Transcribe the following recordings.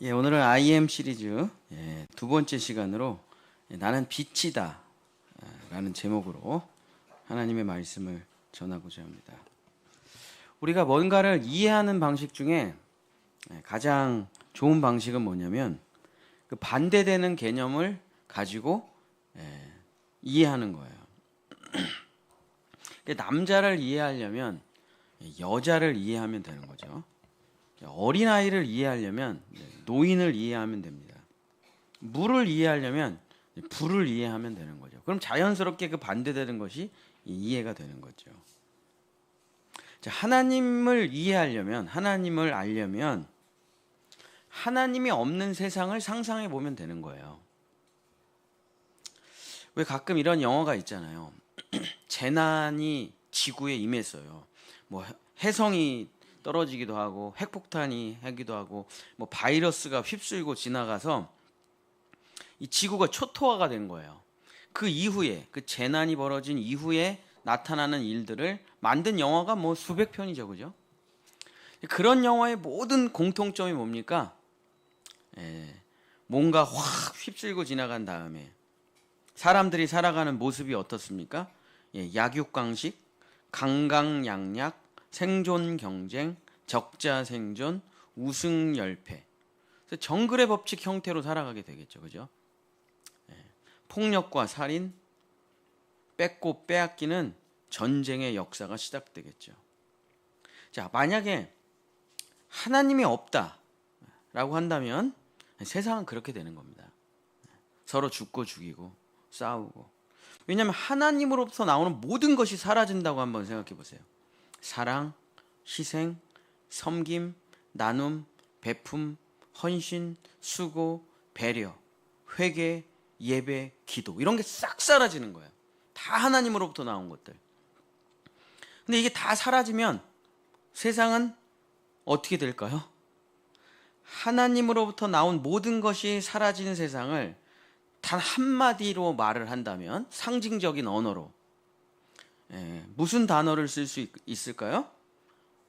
오늘은 IM 시리즈 두 번째 시간으로 나는 빛이다 라는 제목으로 하나님의 말씀을 전하고자 합니다. 우리가 뭔가를 이해하는 방식 중에 가장 좋은 방식은 뭐냐면 그 반대되는 개념을 가지고 이해하는 거예요. 남자를 이해하려면 여자를 이해하면 되는 거죠. 어린아이를 이해하려면 노인을 이해하면 됩니다. 물을 이해하려면 불을 이해하면 되는 거죠. 그럼 자연스럽게 그 반대되는 것이 이해가 되는 거죠. 자, 하나님을 이해하려면, 하나님을 알려면 하나님이 없는 세상을 상상해 보면 되는 거예요. 왜 가끔 이런 영화가 있잖아요. 재난이 지구에 임했어요. 뭐 해성이 떨어지기도 하고 핵폭탄이 하기도 하고 뭐 바이러스가 휩쓸고 지나가서 이 지구가 초토화가 된 거예요. 그 이후에 그 재난이 벌어진 이후에 나타나는 일들을 만든 영화가 뭐 수백 편이죠, 그죠? 그런 영화의 모든 공통점이 뭡니까? 뭔가 확 휩쓸고 지나간 다음에 사람들이 살아가는 모습이 어떻습니까? 약육강식, 강강약약, 생존 경쟁, 적자 생존, 우승 열패. 정글의 법칙 형태로 살아가게 되겠죠, 그죠? 폭력과 살인, 뺏고 빼앗기는 전쟁의 역사가 시작되겠죠. 자, 만약에 하나님이 없다라고 한다면 세상은 그렇게 되는 겁니다. 서로 죽고 죽이고 싸우고. 왜냐하면 하나님으로부터 나오는 모든 것이 사라진다고 한번 생각해 보세요. 사랑, 희생, 섬김, 나눔, 베품, 헌신, 수고, 배려, 회개, 예배, 기도 이런 게 싹 사라지는 거예요. 다 하나님으로부터 나온 것들. 근데 이게 다 사라지면 세상은 어떻게 될까요? 하나님으로부터 나온 모든 것이 사라지는 세상을 단 한마디로 말을 한다면 상징적인 언어로 무슨 단어를 쓸 수 있을까요?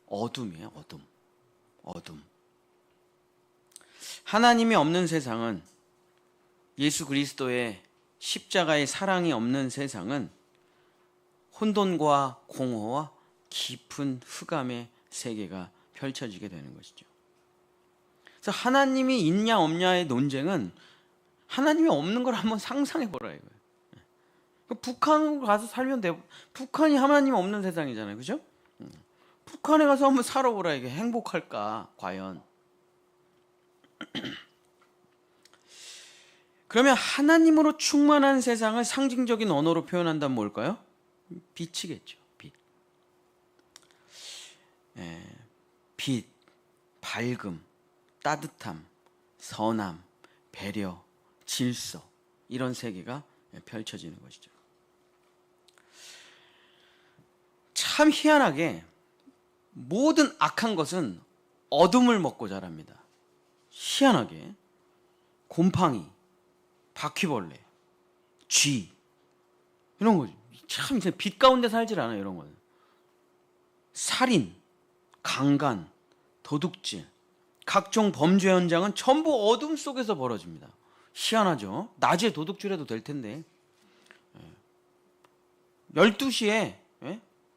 어둠이에요. 어둠. 어둠. 하나님이 없는 세상은, 예수 그리스도의 십자가의 사랑이 없는 세상은 혼돈과 공허와 깊은 흑암의 세계가 펼쳐지게 되는 것이죠. 그래서 하나님이 있냐 없냐의 논쟁은 하나님이 없는 걸 한번 상상해 보라 이거예요. 북한으로 가서 살면 돼. 북한이 하나님 없는 세상이잖아요, 그죠? 북한에 가서 한번 살아보라 이게 행복할까 과연? 그러면 하나님으로 충만한 세상을 상징적인 언어로 표현한다면 뭘까요? 빛이겠죠. 빛. 빛, 밝음, 따뜻함, 선함, 배려, 질서 이런 세계가 펼쳐지는 것이죠. 참 희한하게 모든 악한 것은 어둠을 먹고 자랍니다. 희한하게 곰팡이, 바퀴벌레, 쥐 이런 거죠. 참 이제 빛 가운데 살질 않아요. 이런 거는 살인, 강간, 도둑질, 각종 범죄 현장은 전부 어둠 속에서 벌어집니다. 희한하죠. 낮에 도둑질해도 될 텐데 12시에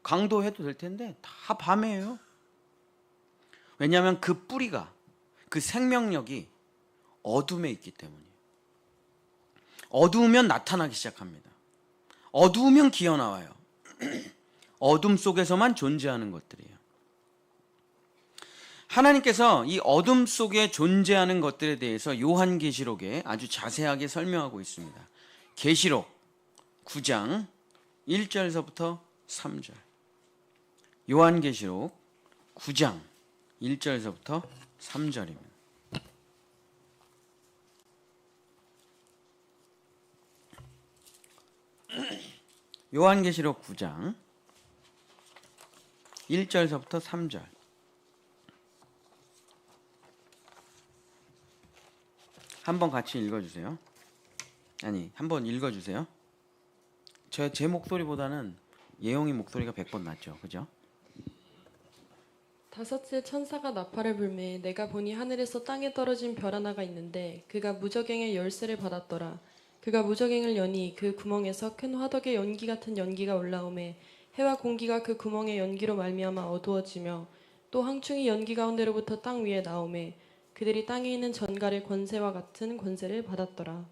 강도해도 될 텐데 다 밤에요. 왜냐하면 그 뿌리가, 그 생명력이 어둠에 있기 때문이에요. 어두우면 나타나기 시작합니다. 어두우면 기어나와요. 어둠 속에서만 존재하는 것들이에요. 하나님께서 이 어둠 속에 존재하는 것들에 대해서 요한계시록에 아주 자세하게 설명하고 있습니다. 계시록 9장 1절서부터 3절. 요한계시록 9장 1절서부터 3절입니다. 요한계시록 9장 1절서부터 3절. 한번 같이 읽어주세요. 아니, 한번 읽어주세요. 제 목소리보다는 예용이 목소리가 100번 낫죠, 그죠? 다섯째 천사가 나팔을 불매 내가 보니 하늘에서 땅에 떨어진 별 하나가 있는데 그가 무저갱의 열쇠를 받았더라. 그가 무저갱을 여니 그 구멍에서 큰 화덕의 연기 같은 연기가 올라오매 해와 공기가 그 구멍의 연기로 말미암아 어두워지며 또 황충이 연기 가운데로부터 땅 위에 나오매 그들이 땅에 있는 전갈의 권세와 같은 권세를 받았더라.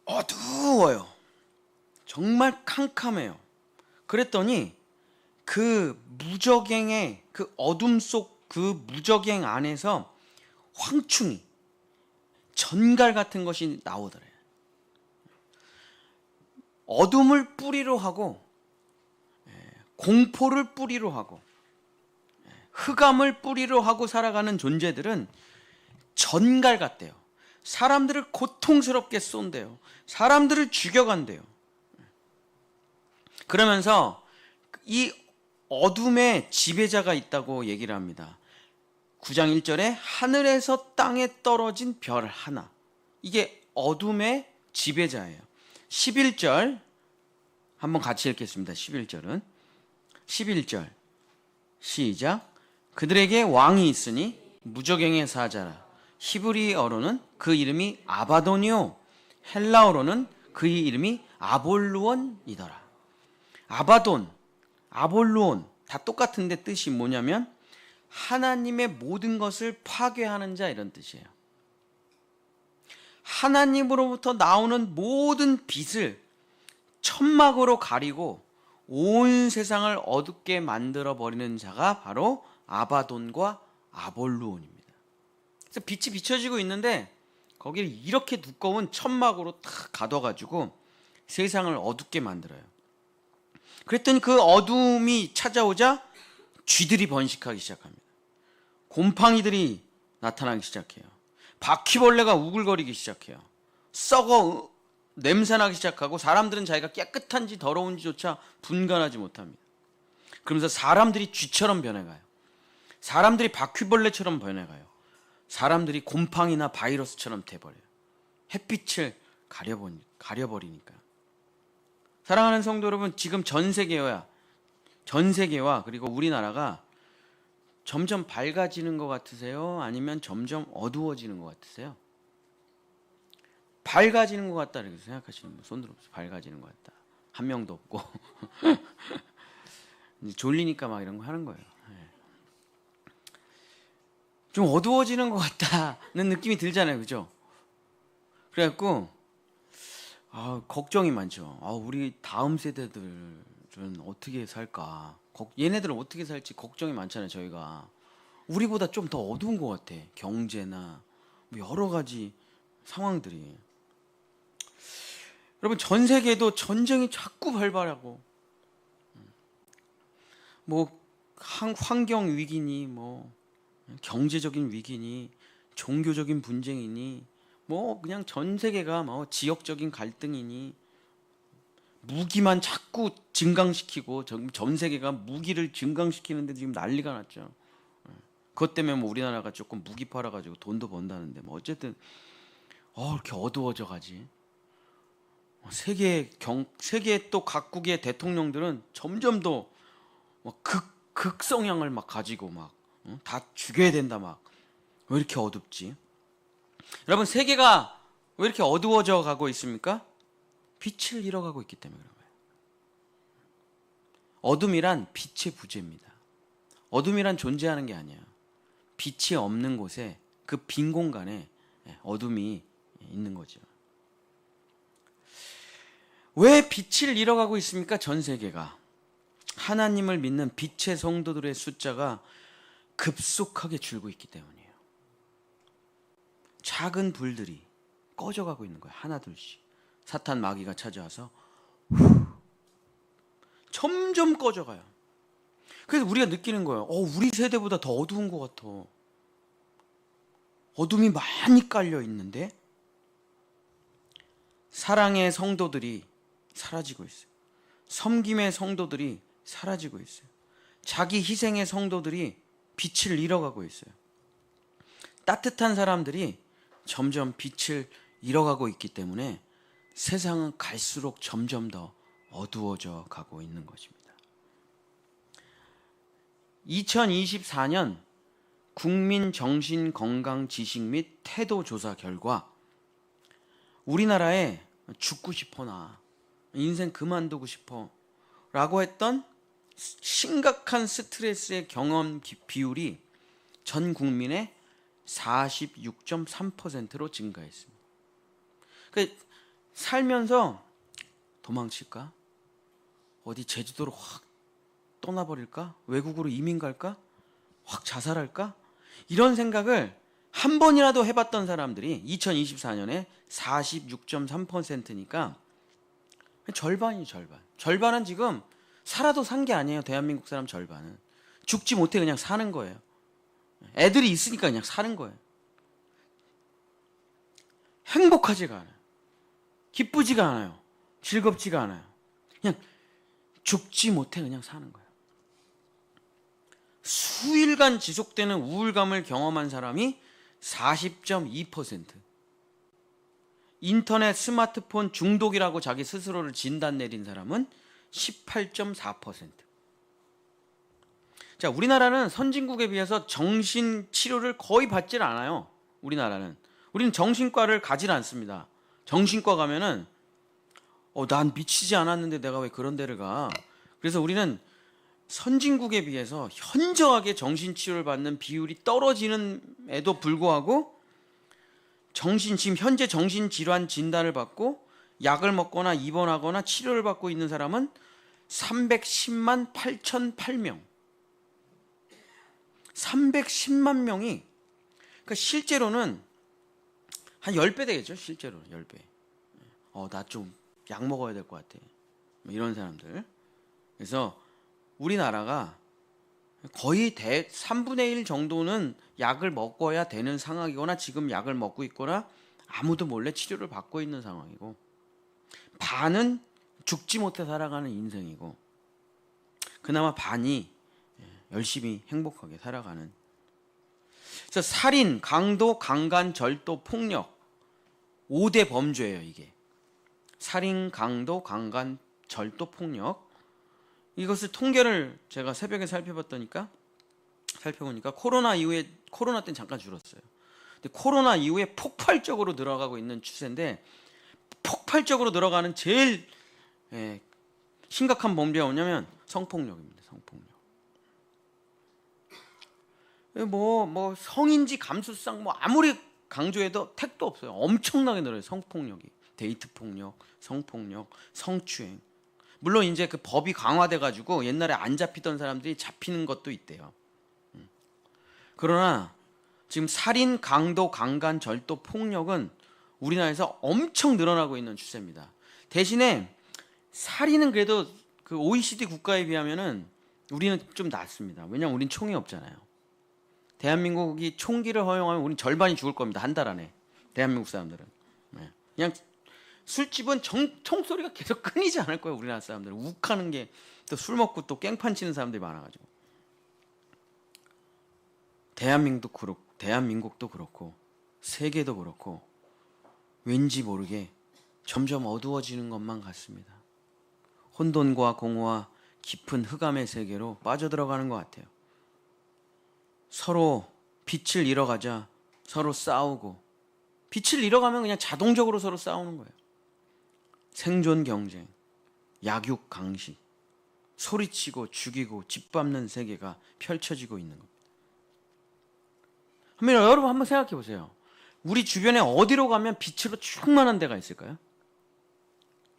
어두워요. 정말 캄캄해요. 그랬더니 그 무저갱의 그 어둠 속 그 무저갱 안에서 황충이 전갈 같은 것이 나오더래요. 어둠을 뿌리로 하고 공포를 뿌리로 하고 흑암을 뿌리로 하고 살아가는 존재들은 전갈 같대요. 사람들을 고통스럽게 쏜대요. 사람들을 죽여간대요. 그러면서 이 어둠의 지배자가 있다고 얘기를 합니다. 9장 1절에 하늘에서 땅에 떨어진 별 하나. 이게 어둠의 지배자예요. 11절 한번 같이 읽겠습니다. 11절은 11절 시작. 그들에게 왕이 있으니 무저갱의 사자라. 히브리어로는 그 이름이 아바돈이요 헬라어로는 그의 이름이 아볼루온이더라. 아바돈, 아볼루온 다 똑같은데 뜻이 뭐냐면 하나님의 모든 것을 파괴하는 자 이런 뜻이에요. 하나님으로부터 나오는 모든 빛을 천막으로 가리고 온 세상을 어둡게 만들어 버리는 자가 바로 아바돈과 아볼루온입니다. 그래서 빛이 비춰지고 있는데 거기를 이렇게 두꺼운 천막으로 탁 가둬가지고 세상을 어둡게 만들어요. 그랬더니 그 어둠이 찾아오자 쥐들이 번식하기 시작합니다. 곰팡이들이 나타나기 시작해요. 바퀴벌레가 우글거리기 시작해요. 썩어 냄새나기 시작하고 사람들은 자기가 깨끗한지 더러운지조차 분간하지 못합니다. 그러면서 사람들이 쥐처럼 변해가요. 사람들이 바퀴벌레처럼 변해가요. 사람들이 곰팡이나 바이러스처럼 돼버려요. 햇빛을 가려버리니까. 사랑하는 성도 여러분, 지금 전 세계와 그리고 우리나라가 점점 밝아지는 것 같으세요? 아니면 점점 어두워지는 것 같으세요? 밝아지는 것 같다 이렇게 생각하시는 분 손 들어보세요. 밝아지는 것 같다. 한 명도 없고 졸리니까 막 이런 거 하는 거예요. 좀 어두워지는 것 같다는 느낌이 들잖아요, 그죠? 그래갖고 걱정이 많죠. 우리 다음 세대들은 어떻게 살까? 얘네들은 어떻게 살지 걱정이 많잖아요, 저희가. 우리보다 좀 더 어두운 것 같아. 경제나 뭐 여러 가지 상황들이. 여러분, 전 세계도 전쟁이 자꾸 발발하고, 뭐 환경 위기니, 뭐 경제적인 위기니, 종교적인 분쟁이니, 뭐 그냥 전 세계가 뭐 지역적인 갈등이니, 무기만 자꾸 증강시키고 전 세계가 무기를 증강시키는데 지금 난리가 났죠. 그것 때문에 뭐 우리나라가 조금 무기 팔아가지고 돈도 번다는데 뭐 어쨌든 이렇게 어두워져 가지. 세계 또 각국의 대통령들은 점점 더 극성향을 막 가지고 막 다 죽여야 된다 막. 왜 이렇게 어둡지? 여러분, 세계가 왜 이렇게 어두워져 가고 있습니까? 빛을 잃어가고 있기 때문에 그런 거예요. 어둠이란 빛의 부재입니다. 어둠이란 존재하는 게 아니에요. 빛이 없는 곳에 그 빈 공간에 어둠이 있는 거죠. 왜 빛을 잃어가고 있습니까? 전 세계가. 하나님을 믿는 빛의 성도들의 숫자가 급속하게 줄고 있기 때문이에요. 작은 불들이 꺼져가고 있는 거예요. 하나둘씩. 사탄 마귀가 찾아와서 점점 꺼져가요. 그래서 우리가 느끼는 거예요. 우리 세대보다 더 어두운 것 같아. 어둠이 많이 깔려 있는데 사랑의 성도들이 사라지고 있어요. 섬김의 성도들이 사라지고 있어요. 자기 희생의 성도들이 빛을 잃어가고 있어요. 따뜻한 사람들이 점점 빛을 잃어가고 있기 때문에 세상은 갈수록 점점 더 어두워져 가고 있는 것입니다. 2024년 국민 정신 건강 지식 및 태도 조사 결과 우리나라에 죽고 싶어 나 인생 그만두고 싶어 라고 했던 심각한 스트레스의 경험 비율이 전 국민의 46.3%로 증가했습니다. 그러니까 살면서 도망칠까? 어디 제주도로 확 떠나버릴까? 외국으로 이민 갈까? 확 자살할까? 이런 생각을 한 번이라도 해봤던 사람들이 2024년에 46.3%니까 절반이 절반. 절반은 지금 살아도 산 게 아니에요. 대한민국 사람 절반은. 죽지 못해 그냥 사는 거예요. 애들이 있으니까 그냥 사는 거예요. 행복하지가 않아요. 기쁘지가 않아요. 즐겁지가 않아요. 그냥 죽지 못해 그냥 사는 거예요. 수일간 지속되는 우울감을 경험한 사람이 40.2%. 인터넷 스마트폰 중독이라고 자기 스스로를 진단 내린 사람은 18.4%. 자, 우리나라는 선진국에 비해서 정신치료를 거의 받질 않아요. 우리는 정신과를 가질 않습니다. 정신과 가면은 난 미치지 않았는데 내가 왜 그런 데를 가? 그래서 우리는 선진국에 비해서 현저하게 정신치료를 받는 비율이 떨어지는에도 불구하고 지금 현재 정신질환 진단을 받고 약을 먹거나 입원하거나 치료를 받고 있는 사람은 310만 8,008명. 310만 명이, 그러니까 실제로는 한 10배 되겠죠. 실제로 10배. 나 좀 약 먹어야 될 것 같아. 이런 사람들. 그래서 우리나라가 거의 3분의 1 정도는 약을 먹어야 되는 상황이거나 지금 약을 먹고 있거나 아무도 몰래 치료를 받고 있는 상황이고, 반은 죽지 못해 살아가는 인생이고, 그나마 반이 열심히 행복하게 살아가는. 그래서 살인, 강도, 강간, 절도, 폭력 5대 범죄예요. 이게 살인, 강도, 강간, 절도, 폭력. 이것을 통계를 제가 새벽에 살펴보니까 코로나 때는 잠깐 줄었어요. 근데 코로나 이후에 폭발적으로 늘어가고 있는 추세인데, 폭발적으로 늘어가는 제일 심각한 범죄가 뭐냐면 성폭력입니다. 성폭력. 성인지 감수성 아무리 강조해도 택도 없어요. 엄청나게 늘어요. 성폭력이. 데이트 폭력, 성폭력, 성추행. 물론 이제 그 법이 강화돼 가지고 옛날에 안 잡히던 사람들이 잡히는 것도 있대요. 그러나 지금 살인, 강도, 강간, 절도, 폭력은 우리나라에서 엄청 늘어나고 있는 추세입니다. 대신에 살인은 그래도 그 OECD 국가에 비하면은 우리는 좀 낫습니다. 왜냐면 우린 총이 없잖아요. 대한민국이 총기를 허용하면 우린 절반이 죽을 겁니다. 한 달 안에. 대한민국 사람들은. 그냥 술집은 총소리가 계속 끊이지 않을 거예요. 우리나라 사람들은 욱하는 게, 또 술 먹고 또 깽판 치는 사람들이 많아가지고. 대한민국도 그렇고 세계도 그렇고 왠지 모르게 점점 어두워지는 것만 같습니다. 혼돈과 공허와 깊은 흑암의 세계로 빠져들어가는 것 같아요. 서로 빛을 잃어가자 서로 싸우고, 빛을 잃어가면 그냥 자동적으로 서로 싸우는 거예요. 생존 경쟁, 약육 강식, 소리치고 죽이고 짓밟는 세계가 펼쳐지고 있는 겁니다. 여러분 한번 생각해 보세요. 우리 주변에 어디로 가면 빛으로 충만한 데가 있을까요?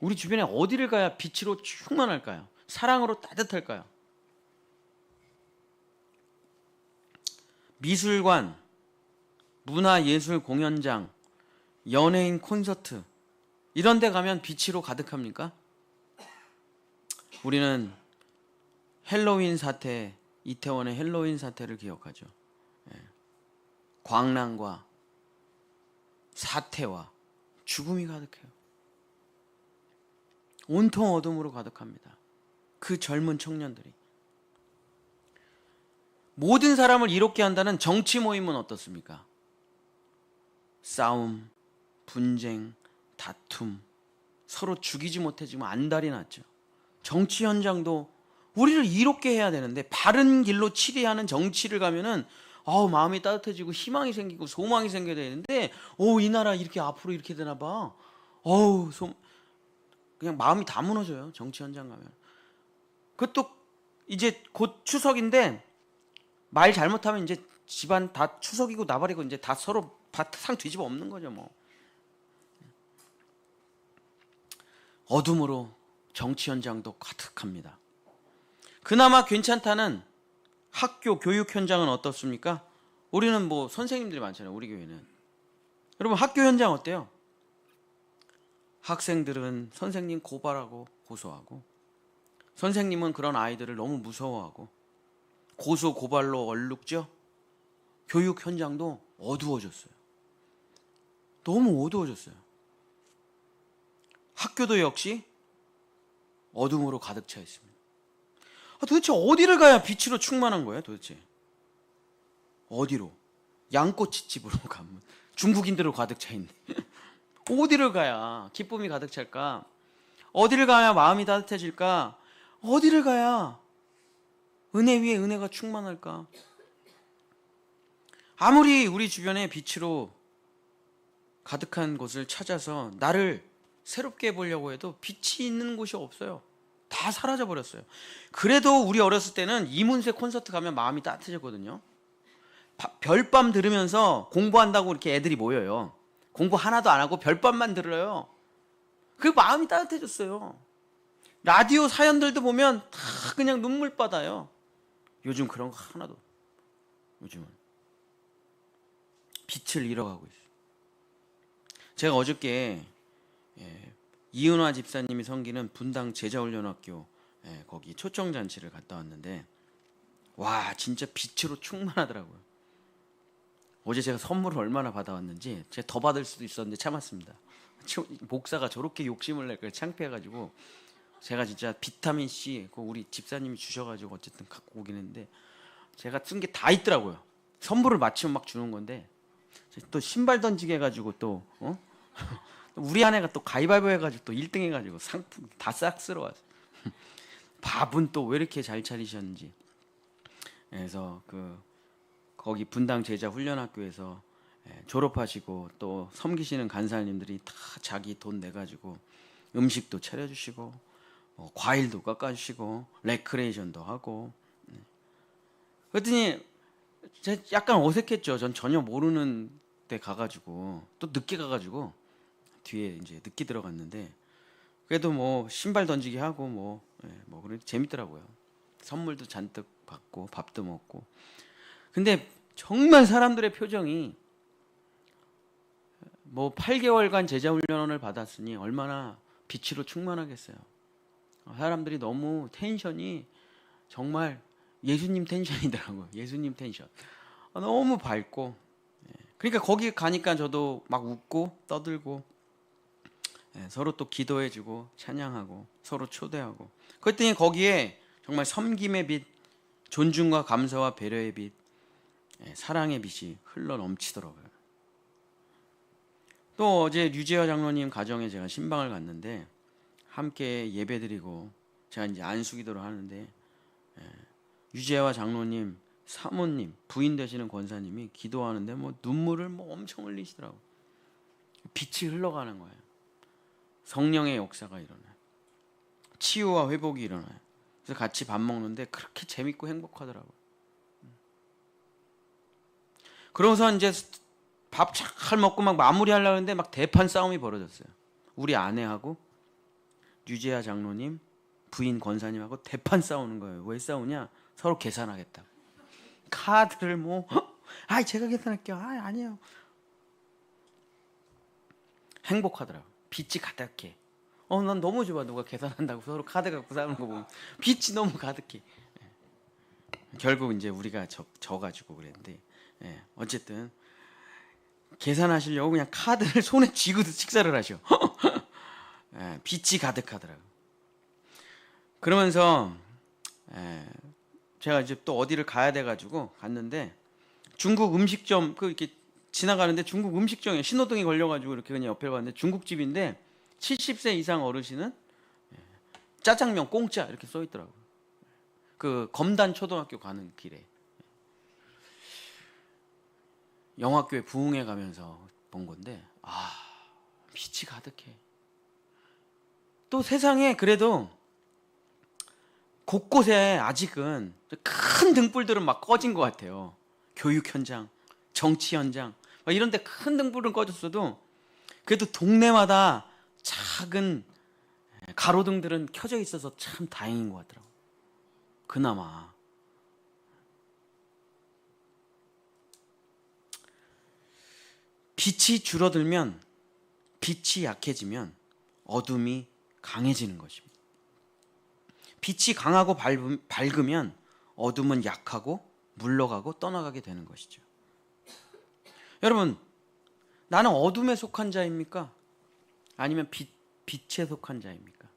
우리 주변에 어디를 가야 빛으로 충만할까요? 사랑으로 따뜻할까요? 미술관, 문화예술 공연장, 연예인 콘서트, 이런 데 가면 빛으로 가득합니까? 우리는 헬로윈 사태, 이태원의 헬로윈 사태를 기억하죠. 광란과 사태와 죽음이 가득해요. 온통 어둠으로 가득합니다. 그 젊은 청년들이. 모든 사람을 이롭게 한다는 정치 모임은 어떻습니까? 싸움, 분쟁, 다툼, 서로 죽이지 못해 지금 안달이 났죠. 정치 현장도 우리를 이롭게 해야 되는데 바른 길로 치리하는 정치를 가면은 마음이 따뜻해지고 희망이 생기고 소망이 생겨야 되는데 이 나라 이렇게 앞으로 이렇게 되나 봐. 그냥 마음이 다 무너져요. 정치 현장 가면. 그것도 이제 곧 추석인데 말 잘못하면 이제 집안 다 추석이고 나발이고 이제 다 서로 상 뒤집어 엎는 거죠, 뭐. 어둠으로 정치 현장도 가득합니다. 그나마 괜찮다는 학교 교육 현장은 어떻습니까? 우리는 뭐 선생님들이 많잖아요. 우리 교회는. 여러분 학교 현장 어때요? 학생들은 선생님 고발하고 고소하고, 선생님은 그런 아이들을 너무 무서워하고 고소 고발로 얼룩져. 교육 현장도 어두워졌어요. 너무 어두워졌어요. 학교도 역시 어둠으로 가득 차 있습니다. 도대체 어디를 가야 빛으로 충만한 거예요? 도대체 어디로? 양꼬치집으로 가면 중국인들로 가득 차 있네. 어디를 가야 기쁨이 가득 찰까? 어디를 가야 마음이 따뜻해질까? 어디를 가야 은혜 위에 은혜가 충만할까? 아무리 우리 주변에 빛으로 가득한 곳을 찾아서 나를 새롭게 해보려고 해도 빛이 있는 곳이 없어요. 다 사라져 버렸어요. 그래도 우리 어렸을 때는 이문세 콘서트 가면 마음이 따뜻해졌거든요. 별밤 들으면서 공부한다고 이렇게 애들이 모여요. 공부 하나도 안 하고 별밤만 들어요. 그 마음이 따뜻해졌어요. 라디오 사연들도 보면 다 그냥 눈물 받아요. 요즘 그런 거 하나도. 요즘은 빛을 잃어가고 있어요. 제가 어저께 이은화 집사님이 섬기는 분당 제자훈련학교 거기 초청잔치를 갔다 왔는데 와 진짜 빛으로 충만하더라고요. 어제 제가 선물을 얼마나 받아왔는지 제가 더 받을 수도 있었는데 참았습니다. 목사가 저렇게 욕심을 낼까 창피해가지고 제가 진짜 비타민 C 우리 집사님이 주셔가지고 어쨌든 갖고 오긴 했는데 제가 쓴 게 다 있더라고요. 선물을 마치면 막 주는 건데 또 신발 던지게 해가지고 또 우리 아내가 또 가위바위보 해가지고 또 1등 해가지고 상품 다 싹 쓸어왔어. 밥은 또 왜 이렇게 잘 차리셨는지. 그래서 거기 분당 제자 훈련학교에서 졸업하시고 또 섬기시는 간사님들이 다 자기 돈 내가지고 음식도 차려주시고 과일도 깎아주시고 레크레이션도 하고. 그랬더니 제가 약간 어색했죠. 전 전혀 모르는 데 가가지고 또 늦게 가가지고 뒤에 이제 늦게 들어갔는데 그래도 뭐 신발 던지기 하고 뭐 그래 재밌더라고요. 선물도 잔뜩 받고 밥도 먹고. 근데 정말 사람들의 표정이 뭐 8개월간 제자 훈련을 받았으니 얼마나 빛으로 충만하겠어요. 사람들이 너무 텐션이 정말 예수님 텐션이더라고요. 예수님 텐션. 너무 밝고. 그러니까 거기 가니까 저도 막 웃고 떠들고 서로 또 기도해주고 찬양하고 서로 초대하고. 그랬더니 거기에 정말 섬김의 빛, 존중과 감사와 배려의 빛, 사랑의 빛이 흘러 넘치더라고요. 또 어제 류재화 장로님 가정에 제가 신방을 갔는데 함께 예배드리고 제가 이제 안수기도를 하는데 유재화 장로님 사모님 부인 되시는 권사님이 기도하는데 뭐 눈물을 뭐 엄청 흘리시더라고. 빛이 흘러가는 거예요. 성령의 역사가 일어나요. 치유와 회복이 일어나요. 그래서 같이 밥 먹는데 그렇게 재밌고 행복하더라고요. 그러고서 이제 밥 잘 먹고 막 마무리하려고 했는데 막 대판 싸움이 벌어졌어요. 우리 아내하고 유재하 장로님 부인 권사님하고 대판 싸우는 거예요. 왜 싸우냐? 서로 계산하겠다. 카드를 뭐 제가 계산할게요. 아니에요. 행복하더라고. 빛이 가득해. 난 너무 좋아. 누가 계산한다고 서로 카드 갖고 싸우는 거 보면 빛이 너무 가득해. 결국 이제 우리가 져가지고 그랬는데 어쨌든 계산하시려고 그냥 카드를 손에 쥐고도 식사를 하셔. 빛이 가득하더라고. 그러면서 제가 이제 또 어디를 가야 돼가지고 갔는데 중국 음식점 이렇게 지나가는데 중국 음식점에 신호등이 걸려가지고 이렇게 그냥 옆에 봤는데 중국집인데 70세 이상 어르신은 짜장면 공짜 이렇게 써 있더라고요. 그 검단 초등학교 가는 길에 영화교회 부흥회 가면서 본 건데 빛이 가득해. 또 세상에 그래도 곳곳에 아직은 큰 등불들은 막 꺼진 것 같아요. 교육 현장, 정치 현장 막 이런 데 큰 등불은 꺼졌어도 그래도 동네마다 작은 가로등들은 켜져 있어서 참 다행인 것 같더라고요. 그나마. 빛이 줄어들면, 빛이 약해지면 어둠이 강해지는 것입니다. 빛이 강하고 밝으면 어둠은 약하고 물러가고 떠나가게 되는 것이죠. 여러분, 나는 어둠에 속한 자입니까? 아니면 빛에 속한 자입니까?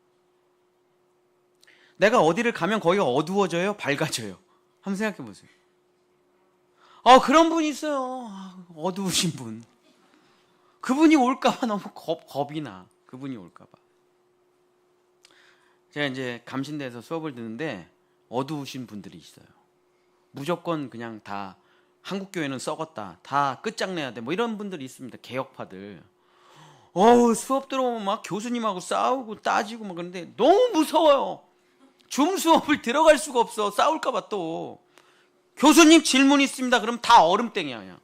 내가 어디를 가면 거기가 어두워져요? 밝아져요? 한번 생각해 보세요. 그런 분이 있어요. 어두우신 분. 그분이 올까봐 너무 겁이 나. 그분이 올까봐. 제가 이제 감신대에서 수업을 듣는데 어두우신 분들이 있어요. 무조건 그냥 다 한국교회는 썩었다. 다 끝장내야 돼. 뭐 이런 분들이 있습니다. 개혁파들. 수업 들어오면 막 교수님하고 싸우고 따지고 막 그러는데 너무 무서워요. 줌 수업을 들어갈 수가 없어. 싸울까봐 또. 교수님 질문 있습니다. 그럼 다 얼음땡이야 그냥.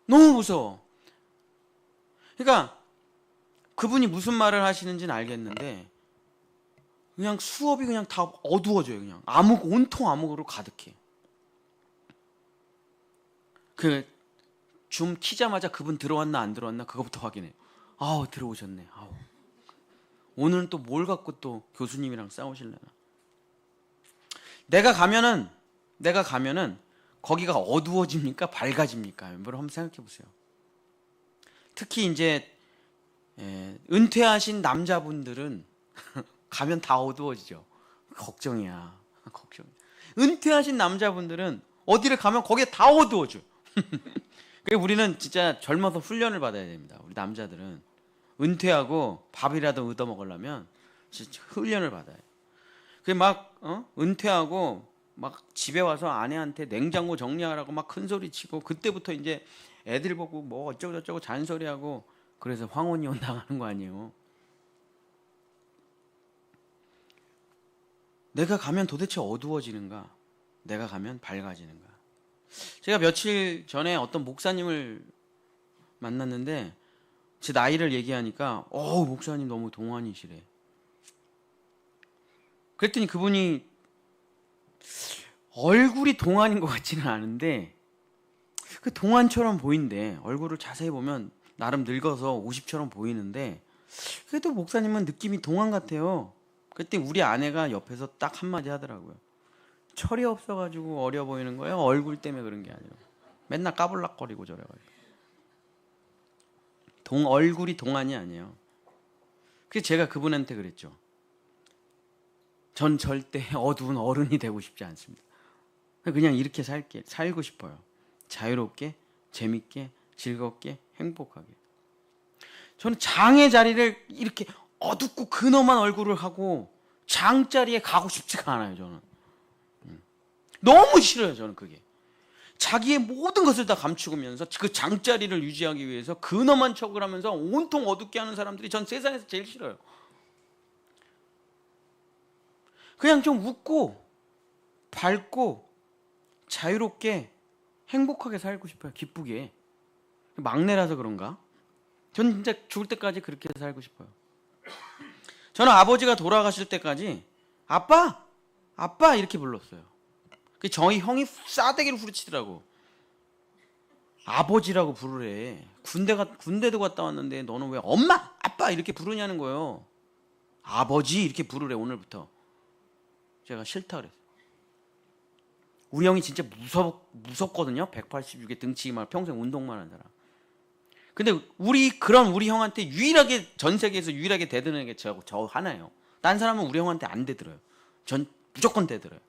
너무 무서워. 그러니까 그분이 무슨 말을 하시는지는 알겠는데 그냥 수업이 그냥 다 어두워져요. 그냥 온통 암흑으로 가득해. 그 줌 키자마자 그분 들어왔나 안 들어왔나 그거부터 확인해요. 들어오셨네. 오늘은 또 뭘 갖고 또 교수님이랑 싸우실려나. 내가 가면은 거기가 어두워집니까? 밝아집니까? 한번 생각해 보세요. 특히 이제 은퇴하신 남자분들은 가면 다 어두워지죠. 걱정이야. 은퇴하신 남자분들은 어디를 가면 거기에 다 어두워져. 그래서 우리는 진짜 젊어서 훈련을 받아야 됩니다. 우리 남자들은 은퇴하고 밥이라도 얻어 먹으려면 진짜 훈련을 받아요. 은퇴하고 막 집에 와서 아내한테 냉장고 정리하라고 막 큰 소리 치고 그때부터 이제 애들 보고 뭐 어쩌고 저쩌고 잔소리하고 그래서 황혼이혼 당하는 거 아니에요. 내가 가면 도대체 어두워지는가? 내가 가면 밝아지는가? 제가 며칠 전에 어떤 목사님을 만났는데 제 나이를 얘기하니까 목사님 너무 동안이시래. 그랬더니 그분이 얼굴이 동안인 것 같지는 않은데 그 동안처럼 보인대. 얼굴을 자세히 보면 나름 늙어서 50처럼 보이는데 그래도 목사님은 느낌이 동안 같아요. 그때 우리 아내가 옆에서 딱 한마디 하더라고요. 철이 없어가지고 어려 보이는 거예요? 얼굴 때문에 그런 게 아니에요. 맨날 까불락거리고 저래가지고. 얼굴이 동안이 아니에요. 그래서 제가 그분한테 그랬죠. 전 절대 어두운 어른이 되고 싶지 않습니다. 그냥 이렇게 살고 싶어요. 자유롭게, 재밌게, 즐겁게, 행복하게. 저는 장의 자리를 이렇게 어둡고 근엄한 얼굴을 하고 장자리에 가고 싶지가 않아요. 저는 너무 싫어요. 저는 그게 자기의 모든 것을 다 감추면서 그 장자리를 유지하기 위해서 근엄한 척을 하면서 온통 어둡게 하는 사람들이 전 세상에서 제일 싫어요. 그냥 좀 웃고 밝고 자유롭게 행복하게 살고 싶어요. 기쁘게. 막내라서 그런가? 전 진짜 죽을 때까지 그렇게 살고 싶어요. 저는 아버지가 돌아가실 때까지 아빠! 아빠! 이렇게 불렀어요. 저희 형이 싸대기를 후려치더라고. 아버지라고 부르래. 군대도 갔다 왔는데 너는 왜 엄마! 아빠! 이렇게 부르냐는 거예요. 아버지! 이렇게 부르래 오늘부터. 제가 싫다 그랬어요. 우리 형이 진짜 무섭거든요. 186에 등치기만 평생 운동만 한 사람. 근데 우리 형한테 유일하게 전 세계에서 유일하게 대드는 게 저 하나예요. 딴 사람은 우리 형한테 안 대들어요. 전 무조건 대들어요.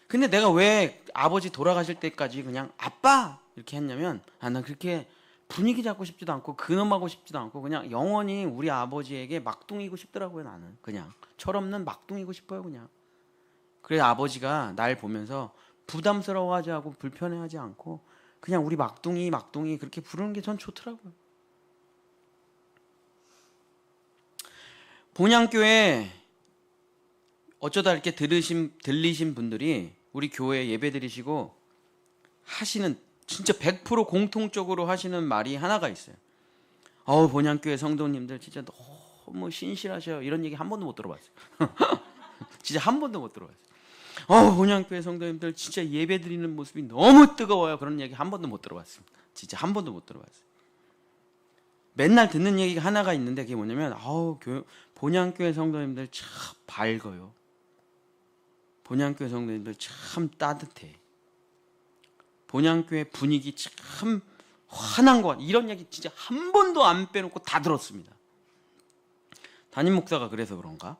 근데 내가 왜 아버지 돌아가실 때까지 그냥 아빠 이렇게 했냐면 난 그렇게 분위기 잡고 싶지도 않고 근엄하고 싶지도 않고 그냥 영원히 우리 아버지에게 막둥이고 싶더라고요. 나는 그냥 철없는 막둥이고 싶어요. 그냥 그래서 아버지가 날 보면서 부담스러워하지 않고 불편해하지 않고 그냥 우리 막둥이 그렇게 부르는 게 전 좋더라고요. 본향교회 어쩌다 이렇게 들리신 분들이 우리 교회 예배 드리시고 하시는 진짜 100% 공통적으로 하시는 말이 하나가 있어요. 본향교회 성도님들 진짜 너무 신실하셔요. 이런 얘기 한 번도 못 들어봤어요. 진짜 한 번도 못 들어봤어요. 본향교회 성도님들 진짜 예배 드리는 모습이 너무 뜨거워요. 그런 얘기 한 번도 못 들어봤습니다. 진짜 한 번도 못 들어봤어요. 맨날 듣는 얘기가 하나가 있는데 그게 뭐냐면 본향교회 성도님들 참 밝아요. 본향교회 성도님들 참 따뜻해. 본향교회 분위기 참 환한 것 같아. 이런 얘기 진짜 한 번도 안 빼놓고 다 들었습니다. 담임 목사가 그래서 그런가?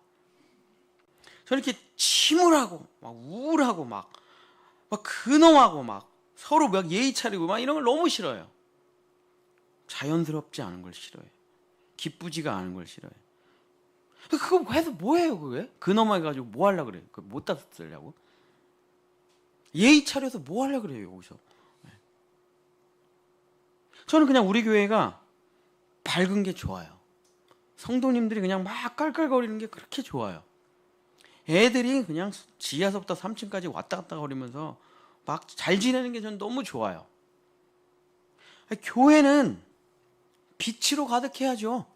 저는 이렇게 침울하고 막 우울하고 막 근엄하고 막 서로 막 예의 차리고 막 이런 걸 너무 싫어요. 자연스럽지 않은 걸 싫어해요. 기쁘지가 않은 걸 싫어해요. 그거 해서 뭐해요 그게? 근엄해가지고 뭐 하려고 그래요? 그거 못 다 쓰려고? 예의 차려서 뭐 하려고 그래요 여기서? 저는 그냥 우리 교회가 밝은 게 좋아요. 성도님들이 그냥 막 깔깔거리는 게 그렇게 좋아요. 애들이 그냥 지하서부터 3층까지 왔다 갔다 거리면서 막 잘 지내는 게 저는 너무 좋아요. 교회는 빛으로 가득해야죠.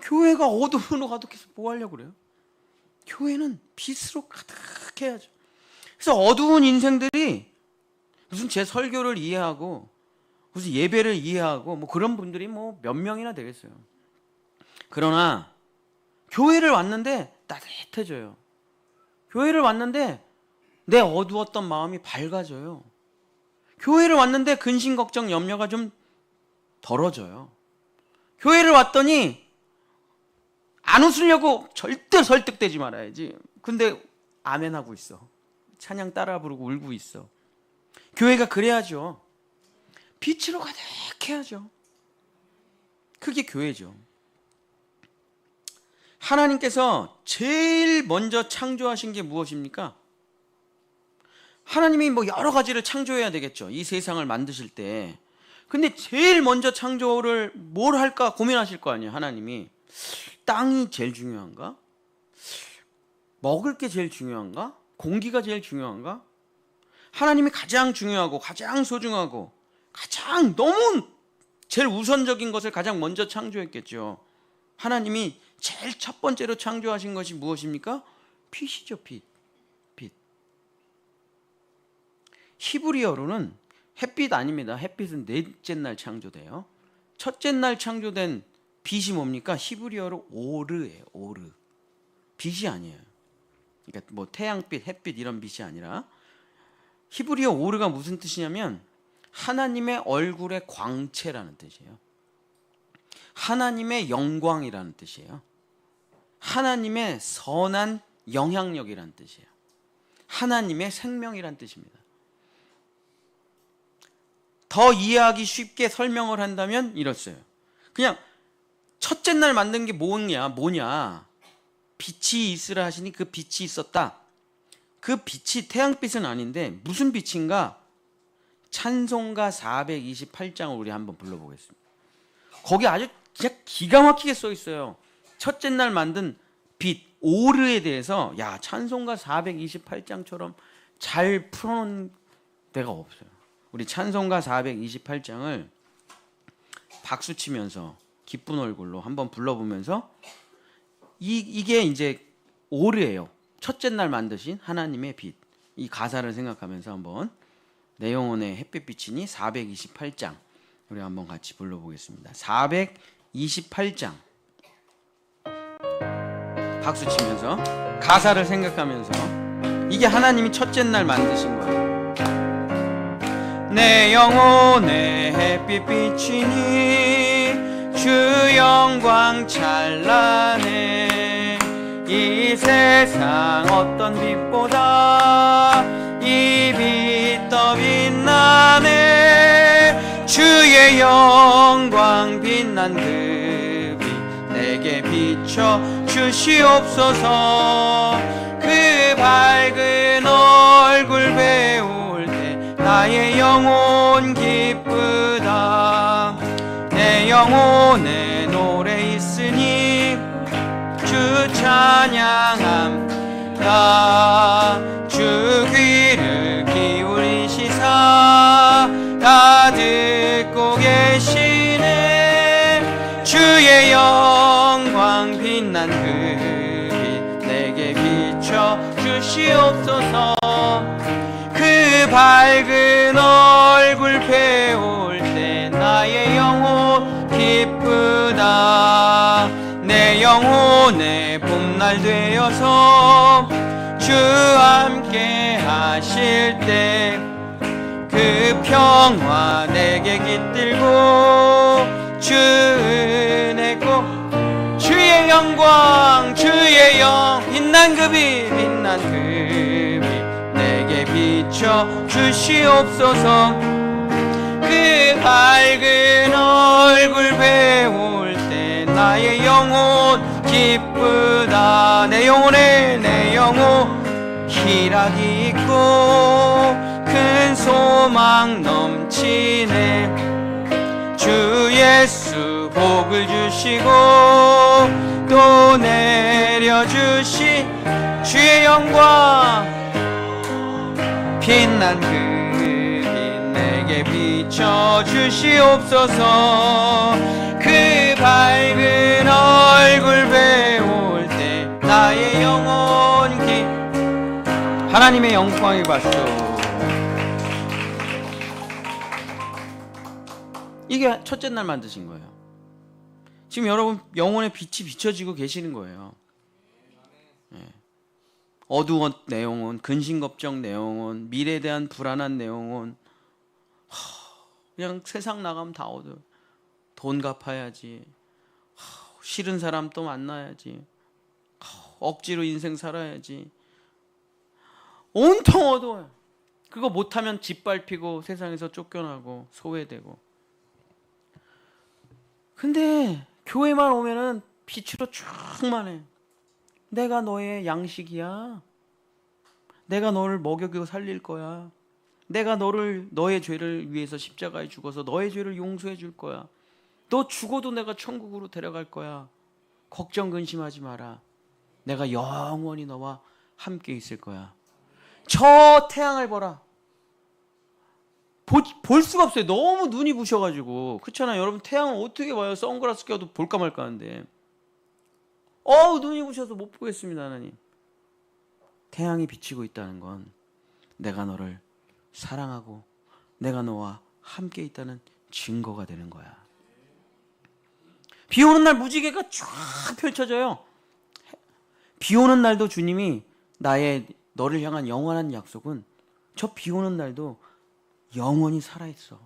교회가 어둠으로 가득해서 뭐 하려고 그래요? 교회는 빛으로 가득해야죠. 그래서 어두운 인생들이 무슨 제 설교를 이해하고 무슨 예배를 이해하고 뭐 그런 분들이 뭐 몇 명이나 되겠어요. 그러나 교회를 왔는데 따뜻해져요. 교회를 왔는데 내 어두웠던 마음이 밝아져요. 교회를 왔는데 근심 걱정 염려가 좀 덜어져요. 교회를 왔더니 안 웃으려고 절대 설득되지 말아야지. 근데 아멘하고 있어. 찬양 따라 부르고 울고 있어. 교회가 그래야죠. 빛으로 가득해야죠. 그게 교회죠. 하나님께서 제일 먼저 창조하신 게 무엇입니까? 하나님이 뭐 여러 가지를 창조해야 되겠죠. 이 세상을 만드실 때. 근데 제일 먼저 창조를 뭘 할까 고민하실 거 아니에요. 하나님이. 땅이 제일 중요한가? 먹을 게 제일 중요한가? 공기가 제일 중요한가? 하나님이 가장 중요하고 가장 소중하고 가장 너무 제일 우선적인 것을 가장 먼저 창조했겠죠. 하나님이 제일 첫 번째로 창조하신 것이 무엇입니까? 빛이죠. 빛. 히브리어로는 햇빛 아닙니다. 햇빛은 넷째 날 창조돼요. 첫째 날 창조된 빛이 뭡니까? 히브리어로 오르예요. 오르. 빛이 아니에요. 그러니까 뭐 태양빛, 햇빛 이런 빛이 아니라 히브리어 오르가 무슨 뜻이냐면 하나님의 얼굴의 광채라는 뜻이에요. 하나님의 영광이라는 뜻이에요. 하나님의 선한 영향력이라는 뜻이에요. 하나님의 생명이라는 뜻입니다. 더 이해하기 쉽게 설명을 한다면 이렇어요. 그냥 첫째 날 만든 게 뭐냐? 빛이 있으라 하시니 그 빛이 있었다. 그 빛이 태양빛은 아닌데 무슨 빛인가? 찬송가 428장을 우리 한번 불러보겠습니다. 거기 아주 진짜 기가 막히게 써 있어요. 첫째 날 만든 빛, 오르에 대해서 찬송가 428장처럼 잘 풀어놓은 데가 없어요. 우리 찬송가 428장을 박수 치면서 기쁜 얼굴로 한번 불러보면서 이게 이제 오르예요. 첫째 날 만드신 하나님의 빛. 이 가사를 생각하면서 한번 내 영혼의 햇빛비치니 428장 우리 한번 같이 불러보겠습니다. 428장 박수 치면서 가사를 생각하면서 이게 하나님이 첫째 날 만드신 거예요. 내 영혼의 햇빛 비치니 주 영광 찬란해. 이 세상 어떤 빛보다 이 빛 더 빛나네. 주의 영광 빛난 그 빛 내게 비춰 주시옵소서. 그 밝은 얼굴 배울 때 나의 영혼 기쁘다. 내 영혼에 노래 있으니 주 찬양함다. 주 귀를 기울이시사 다 듣고 계시네. 주의 영광 빛난 그 빛 내게 비춰 주시옵소서. 그 밝은 얼굴 배울 때 나의 영혼 기쁘다. 내 영혼의 봄날 되어서 주 함께 하실 때 그 평화 내게 깃들고 주 은혜 꼭 주의 영광 주의 영 빛난 그 빛 빛난 그 빛 내게 비춰 주시옵소서. 그 밝은 얼굴 배울 때 나의 영혼 기쁘다. 내 영혼 희락이 있고 큰 소망 넘치네. 주 예수 복을 주시고 또 내려주시 주의 영광 빛난 그 빛 내게 비춰 주시옵소서. 그 밝은 얼굴 배울 때 나의 영혼 하나님의 영광의 박수. 이게 첫째 날 만드신 거예요. 지금 여러분 영혼의 빛이 비춰지고 계시는 거예요. 어두운 내 영혼, 근심 걱정 내 영혼, 미래에 대한 불안한 내 영혼, 그냥 세상 나가면 다 어두워. 돈 갚아야지, 싫은 사람 또 만나야지, 억지로 인생 살아야지, 온통 어두워요. 그거 못하면 짓밟히고 세상에서 쫓겨나고 소외되고. 근데 교회만 오면은 빛으로 충만해. 내가 너의 양식이야. 내가 너를 먹여주고 살릴 거야. 내가 너의 죄를 위해서 십자가에 죽어서 너의 죄를 용서해 줄 거야. 너 죽어도 내가 천국으로 데려갈 거야. 걱정 근심하지 마라. 내가 영원히 너와 함께 있을 거야. 저 태양을 보라. 볼 수가 없어요. 너무 눈이 부셔가지고. 그렇잖아요. 여러분 태양을 어떻게 봐요? 선글라스 껴도 볼까 말까 하는데. 눈이 부셔서 못 보겠습니다. 하나님. 태양이 비치고 있다는 건 내가 너를 사랑하고 내가 너와 함께 있다는 증거가 되는 거야. 비 오는 날 무지개가 쫙 펼쳐져요. 비 오는 날도 주님이 너를 향한 영원한 약속은 저 비 오는 날도 영원히 살아있어.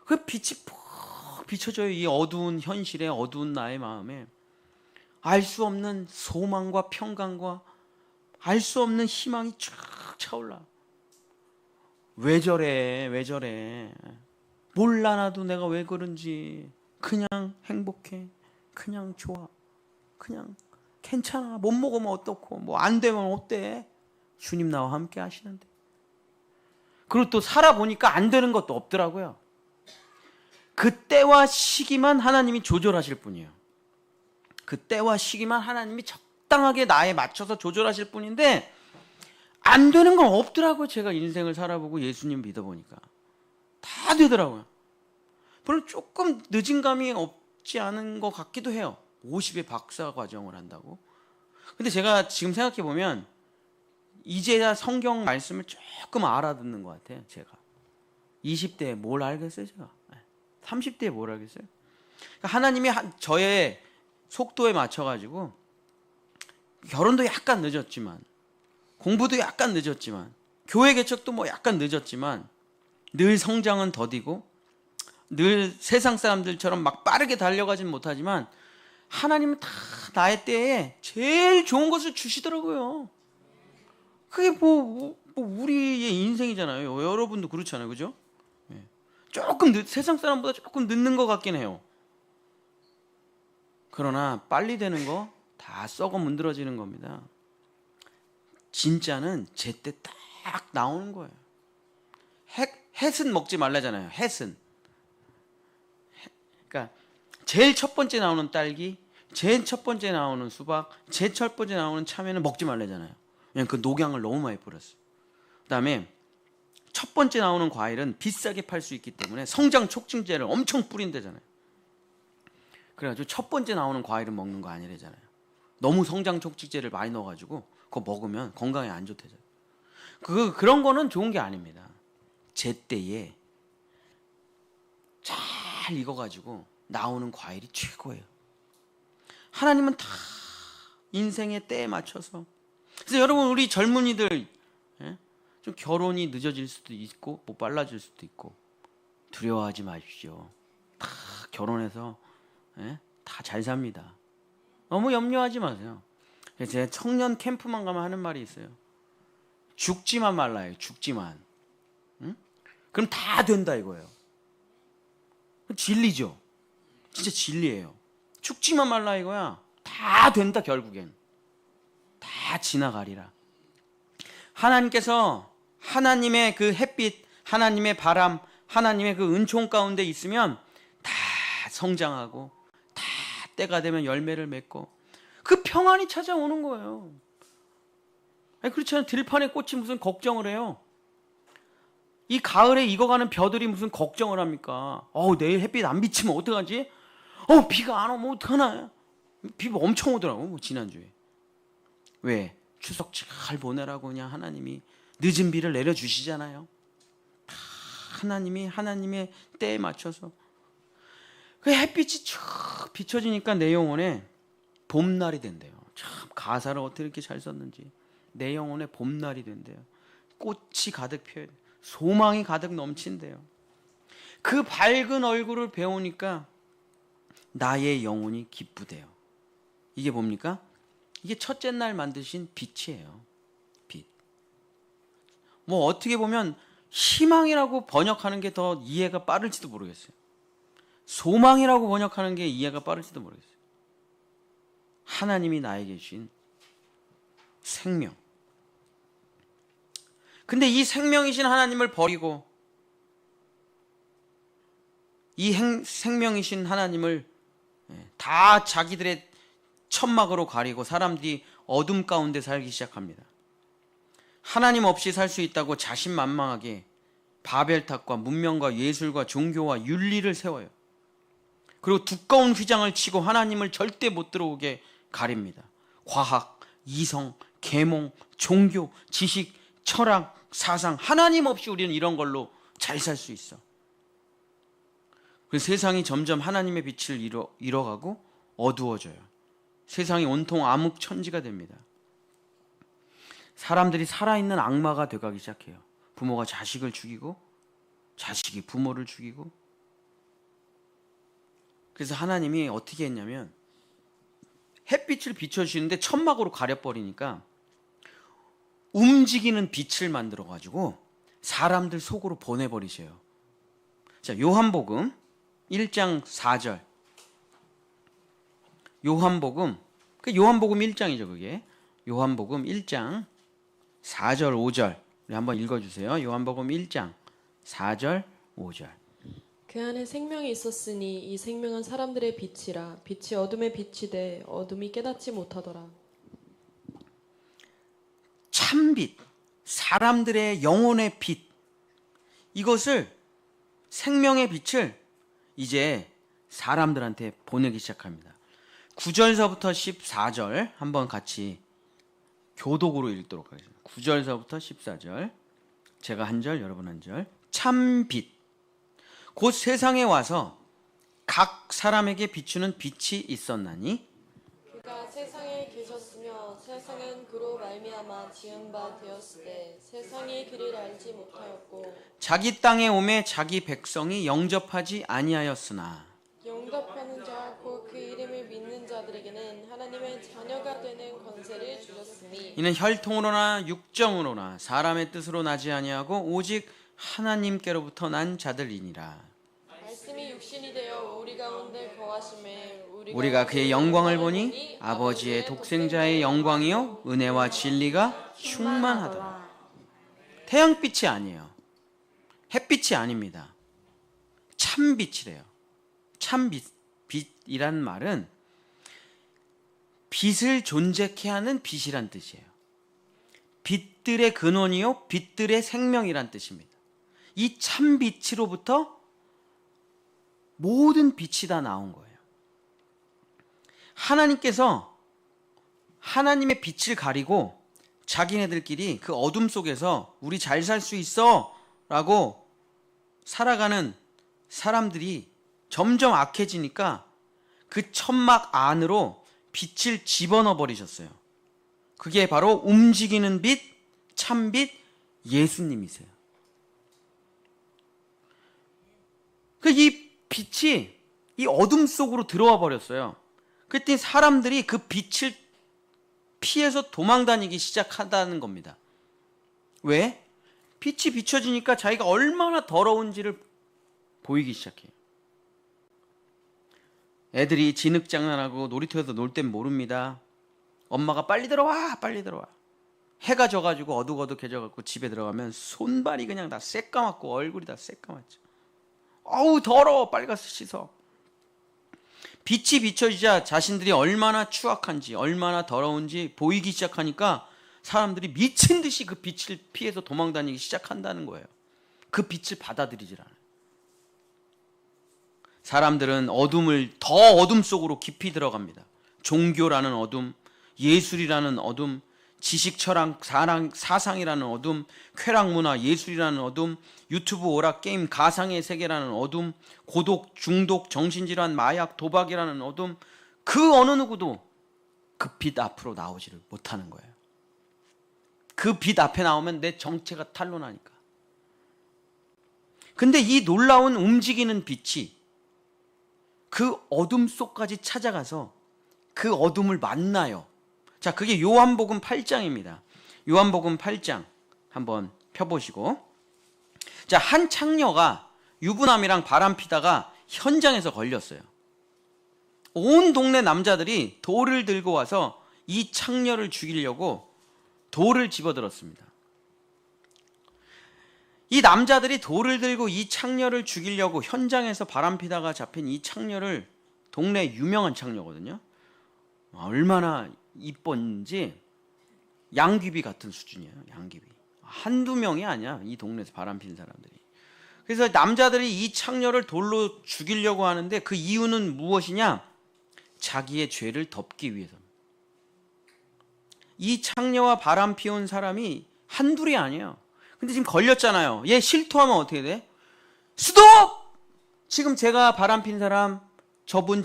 그 빛이 푹 비춰져요. 이 어두운 현실에, 어두운 나의 마음에 알 수 없는 소망과 평강과 알 수 없는 희망이 쫙 차올라. 왜 저래? 몰라. 나도 내가 왜 그런지. 그냥 행복해. 그냥 좋아. 그냥 괜찮아. 못 먹으면 어떻고 뭐 안 되면 어때? 주님 나와 함께 하시는데. 그리고 또 살아보니까 안 되는 것도 없더라고요. 그때와 시기만 하나님이 조절하실 뿐이에요. 그때와 시기만 하나님이 적당하게 나에 맞춰서 조절하실 뿐인데 안 되는 건 없더라고요. 제가 인생을 살아보고 예수님 믿어보니까 다 되더라고요. 물론 조금 늦은 감이 없지 않은 것 같기도 해요. 50의 박사 과정을 한다고. 근데 제가 지금 생각해보면 이제야 성경 말씀을 조금 알아듣는 것 같아요. 제가 20대에 뭘 알겠어요? 제가 30대에 뭘 알겠어요? 그러니까 하나님이 저의 속도에 맞춰가지고 결혼도 약간 늦었지만 공부도 약간 늦었지만 교회 개척도 뭐 약간 늦었지만 늘 성장은 더디고 늘 세상 사람들처럼 막 빠르게 달려가진 못하지만 하나님은 다 나의 때에 제일 좋은 것을 주시더라고요. 그게 뭐 우리의 인생이잖아요. 여러분도 그렇잖아요. 그죠? 조금 세상 사람보다 조금 늦는 것 같긴 해요. 그러나 빨리 되는 거 다 썩어 문드러지는 겁니다. 진짜는 제때 딱 나오는 거예요. 햇은 먹지 말라잖아요. 햇은. 그러니까 제일 첫 번째 나오는 딸기, 제일 첫 번째 나오는 수박, 제일 첫 번째 나오는 참외는 먹지 말라잖아요. 왜냐면 그 녹양을 너무 많이 뿌렸어요. 그다음에 첫 번째 나오는 과일은 비싸게 팔 수 있기 때문에 성장 촉진제를 엄청 뿌린대잖아요. 그래가지고 첫 번째 나오는 과일은 먹는 거 아니래잖아요. 너무 성장 촉진제를 많이 넣어가지고 그거 먹으면 건강에 안 좋대잖아요. 그런 거는 좋은 게 아닙니다. 제때에 잘 익어가지고 나오는 과일이 최고예요. 하나님은 다 인생의 때에 맞춰서. 그래서 여러분, 우리 젊은이들 좀 결혼이 늦어질 수도 있고 뭐 빨라질 수도 있고 두려워하지 마십시오. 다 결혼해서 다 잘 삽니다. 너무 염려하지 마세요. 제가 청년 캠프만 가면 하는 말이 있어요. 죽지만 말라요. 죽지만. 그럼 다 된다 이거예요. 진리죠. 진짜 진리예요. 죽지만 말라 이거야. 다 된다 결국엔. 다 지나가리라. 하나님께서 하나님의 그 햇빛, 하나님의 바람, 하나님의 그 은총 가운데 있으면 다 성장하고 다 때가 되면 열매를 맺고 그 평안이 찾아오는 거예요. 아니 그렇잖아요. 들판에 꽃이 무슨 걱정을 해요. 이 가을에 익어가는 벼들이 무슨 걱정을 합니까? 내일 햇빛 안 비치면 어떡하지? 비가 안 오면 어떡하나? 비 엄청 오더라고 지난주에. 왜? 추석 잘 보내라고 그냥 하나님이 늦은 비를 내려주시잖아요. 다 하나님의 때에 맞춰서 그 햇빛이 쫙 비춰지니까 내 영혼에 봄날이 된대요. 참 가사를 어떻게 이렇게 잘 썼는지. 내 영혼에 봄날이 된대요. 꽃이 가득 펴요. 소망이 가득 넘친대요. 그 밝은 얼굴을 배우니까 나의 영혼이 기쁘대요. 이게 뭡니까? 이게 첫째 날 만드신 빛이에요. 빛. 뭐 어떻게 보면 희망이라고 번역하는 게 더 이해가 빠를지도 모르겠어요. 소망이라고 번역하는 게 이해가 빠를지도 모르겠어요. 하나님이 나에게 주신 생명. 근데 이 생명이신 하나님을 버리고 이 생명이신 하나님을 다 자기들의 천막으로 가리고 사람들이 어둠 가운데 살기 시작합니다. 하나님 없이 살 수 있다고 자신만만하게 바벨탑과 문명과 예술과 종교와 윤리를 세워요. 그리고 두꺼운 휘장을 치고 하나님을 절대 못 들어오게 가립니다. 과학, 이성, 계몽, 종교, 지식, 철학, 사상, 하나님 없이 우리는 이런 걸로 잘 살 수 있어. 그래서 세상이 점점 하나님의 빛을 잃어가고 어두워져요. 세상이 온통 암흑천지가 됩니다. 사람들이 살아있는 악마가 돼가기 시작해요. 부모가 자식을 죽이고 자식이 부모를 죽이고. 그래서 하나님이 어떻게 했냐면 햇빛을 비춰주시는데 천막으로 가려버리니까 움직이는 빛을 만들어가지고 사람들 속으로 보내버리셔요. 자, 요한복음 1장 4절. 요한복음 1장이죠 그게. 요한복음 1장 4절 5절 우리 한번 읽어주세요. 요한복음 1장 4절 5절. 그 안에 생명이 있었으니 이 생명은 사람들의 빛이라. 빛이 어둠에 비치되 어둠이 깨닫지 못하더라. 참빛, 사람들의 영혼의 빛, 이것을 생명의 빛을 이제 사람들한테 보내기 시작합니다. 9절서부터 14절 한번 같이 교독으로 읽도록 하겠습니다. 9절서부터 14절 제가 한 절 여러분 한 절. 참빛 곧 세상에 와서 각 사람에게 비추는 빛이 있었나니 그가 세상에 계셨으며 세상은 그로 말미암아 지은 바 되었을 때 세상이 그를 알지 못하였고 자기 땅에 오매 자기 백성이 영접하지 아니하였으나 영접하는 자 곧 그 이름을 믿는 자들에게는 하나님의 자녀가 되는 권세를 주셨으니 이는 혈통으로나 육정으로나 사람의 뜻으로 나지 아니하고 오직 하나님께로부터 난 자들이니라. 말씀이 육신이 되어 우리 가운데 거하심에 우리가 그의 영광을 보니 아버지의 독생자의 영광이요 은혜와 진리가 충만하더라. 태양빛이 아니에요. 햇빛이 아닙니다. 참빛이래요. 참빛이란 말은 빛을 존재케 하는 빛이란 뜻이에요. 빛들의 근원이요 빛들의 생명이란 뜻입니다. 이 참빛으로부터 모든 빛이 다 나온 거예요. 하나님께서 하나님의 빛을 가리고 자기네들끼리 그 어둠 속에서 우리 잘 살 수 있어 라고 살아가는 사람들이 점점 악해지니까 그 천막 안으로 빛을 집어넣어 버리셨어요. 그게 바로 움직이는 빛, 참빛, 예수님이세요. 이 빛이 이 어둠 속으로 들어와 버렸어요. 그랬더니 사람들이 그 빛을 피해서 도망다니기 시작한다는 겁니다. 왜? 빛이 비춰지니까 자기가 얼마나 더러운지를 보이기 시작해요. 애들이 진흙장난하고 놀이터에서 놀 땐 모릅니다. 엄마가 빨리 들어와 빨리 들어와. 해가 져가지고 어둑어둑해져갖고 집에 들어가면 손발이 그냥 다 새까맣고 얼굴이 다 새까맣죠. 어우 더러워 빨리 가서 씻어. 빛이 비춰지자 자신들이 얼마나 추악한지 얼마나 더러운지 보이기 시작하니까 사람들이 미친 듯이 그 빛을 피해서 도망다니기 시작한다는 거예요. 그 빛을 받아들이질 않아요. 사람들은 어둠을 더 어둠 속으로 깊이 들어갑니다. 종교라는 어둠, 예술이라는 어둠, 지식, 철학, 사상이라는 어둠, 쾌락 문화, 예술이라는 어둠, 유튜브, 오락, 게임, 가상의 세계라는 어둠, 고독, 중독, 정신질환, 마약, 도박이라는 어둠, 그 어느 누구도 그 빛 앞으로 나오지를 못하는 거예요. 그 빛 앞에 나오면 내 정체가 탄로나니까. 근데 이 놀라운 움직이는 빛이 그 어둠 속까지 찾아가서 그 어둠을 만나요. 자, 그게 요한복음 8장입니다. 요한복음 8장 한번 펴보시고. 자, 한 창녀가 유부남이랑 바람 피다가 현장에서 걸렸어요. 온 동네 남자들이 돌을 들고 와서 이 창녀를 죽이려고 돌을 집어들었습니다. 이 남자들이 돌을 들고 이 창녀를 죽이려고 현장에서 바람피다가 잡힌 이 창녀를, 동네 유명한 창녀거든요. 얼마나 이뻤는지 양귀비 같은 수준이에요. 양귀비. 한두 명이 아니야. 이 동네에서 바람핀 사람들이. 그래서 남자들이 이 창녀를 돌로 죽이려고 하는데 그 이유는 무엇이냐? 자기의 죄를 덮기 위해서. 이 창녀와 바람 피운 사람이 한둘이 아니에요. 근데 지금 걸렸잖아요. 얘 실토하면 어떻게 돼? 스톱! 지금 제가 바람핀 사람 저분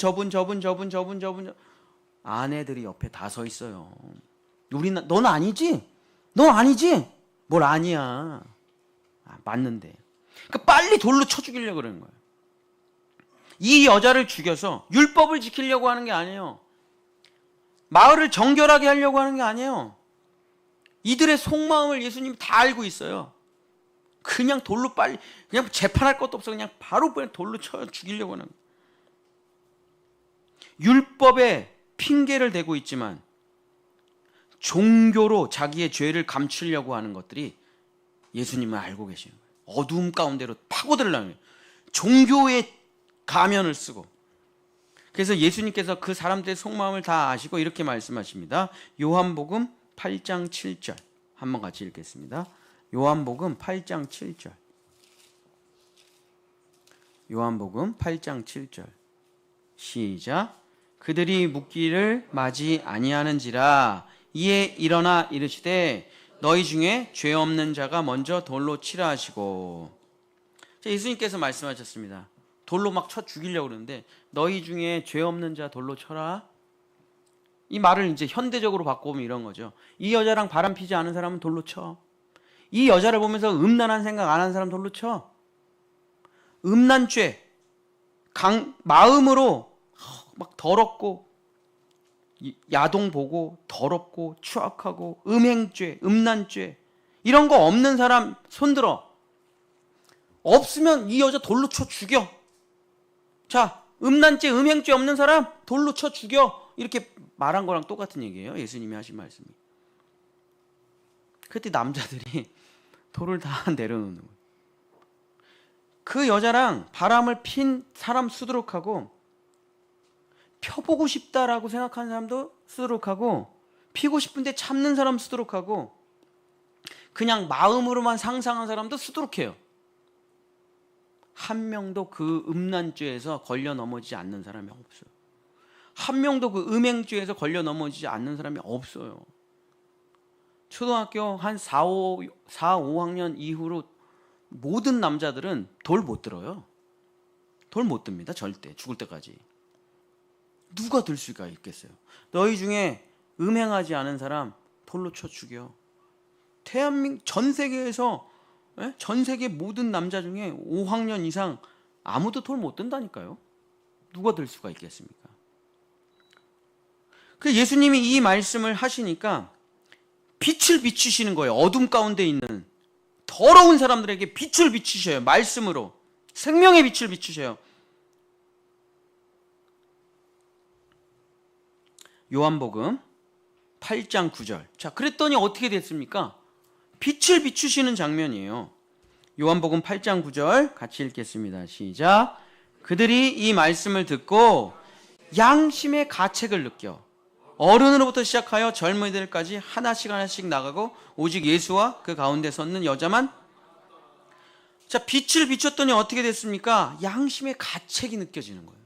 아내들이 옆에 다 서 있어요. 넌 아니지? 넌 아니지? 뭘 아니야. 맞는데. 그러니까 빨리 돌로 쳐 죽이려고 그러는 거예요. 이 여자를 죽여서 율법을 지키려고 하는 게 아니에요. 마을을 정결하게 하려고 하는 게 아니에요. 이들의 속마음을 예수님이 다 알고 있어요. 그냥 돌로 빨리, 그냥 재판할 것도 없어. 그냥 바로 그냥 돌로 쳐 죽이려고 하는 거예요. 율법에 핑계를 대고 있지만 종교로 자기의 죄를 감추려고 하는 것들이 예수님은 알고 계시는 거예요. 어두움 가운데로 파고들려는 거예요. 종교의 가면을 쓰고. 그래서 예수님께서 그 사람들의 속마음을 다 아시고 이렇게 말씀하십니다. 요한복음 8장 7절 한번 같이 읽겠습니다. 요한복음 8장 7절. 요한복음 8장 7절. 시작. 그들이 묻기를 마지 아니하는지라 이에 일어나 이르시되 너희 중에 죄 없는 자가 먼저 돌로 치라 하시고. 예수님께서 말씀하셨습니다. 돌로 막 쳐 죽이려고 그러는데 너희 중에 죄 없는 자 돌로 쳐라. 이 말을 이제 현대적으로 바꿔보면 이런 거죠. 이 여자랑 바람 피지 않은 사람은 돌로 쳐. 이 여자를 보면서 음란한 생각 안 하는 사람 돌로 쳐. 음란죄, 마음으로 막 더럽고 야동 보고 더럽고 추악하고 음행죄, 음란죄 이런 거 없는 사람 손들어. 없으면 이 여자 돌로 쳐 죽여. 자, 음란죄, 음행죄 없는 사람 돌로 쳐 죽여. 이렇게 말한 거랑 똑같은 얘기예요. 예수님이 하신 말씀이. 그때 남자들이 돌을 다 내려놓는 거예요. 그 여자랑 바람을 핀 사람 수두룩하고, 펴보고 싶다라고 생각하는 사람도 수두룩하고, 피고 싶은데 참는 사람 수두룩하고, 그냥 마음으로만 상상한 사람도 수두룩해요. 한 명도 그 음란죄에서 걸려 넘어지지 않는 사람이 없어요. 한 명도 그 음행죄에서 걸려 넘어지지 않는 사람이 없어요. 초등학교 한 4, 5학년 이후로 모든 남자들은 돌 못 들어요. 돌 못 듭니다. 절대. 죽을 때까지. 누가 들 수가 있겠어요? 너희 중에 음행하지 않은 사람 돌로 쳐 죽여. 대한민국 전 세계에서, 전 세계 모든 남자 중에 5학년 이상 아무도 돌 못 든다니까요. 누가 들 수가 있겠습니까? 그 예수님이 이 말씀을 하시니까 빛을 비추시는 거예요. 어둠 가운데 있는 더러운 사람들에게 빛을 비추셔요. 말씀으로 생명의 빛을 비추셔요. 요한복음 8장 9절. 자, 그랬더니 어떻게 됐습니까? 빛을 비추시는 장면이에요. 요한복음 8장 9절 같이 읽겠습니다. 시작. 그들이 이 말씀을 듣고 양심의 가책을 느껴 어른으로부터 시작하여 젊은이들까지 하나씩 나가고 오직 예수와 그 가운데 섰는 여자만. 자, 빛을 비췄더니 어떻게 됐습니까? 양심의 가책이 느껴지는 거예요.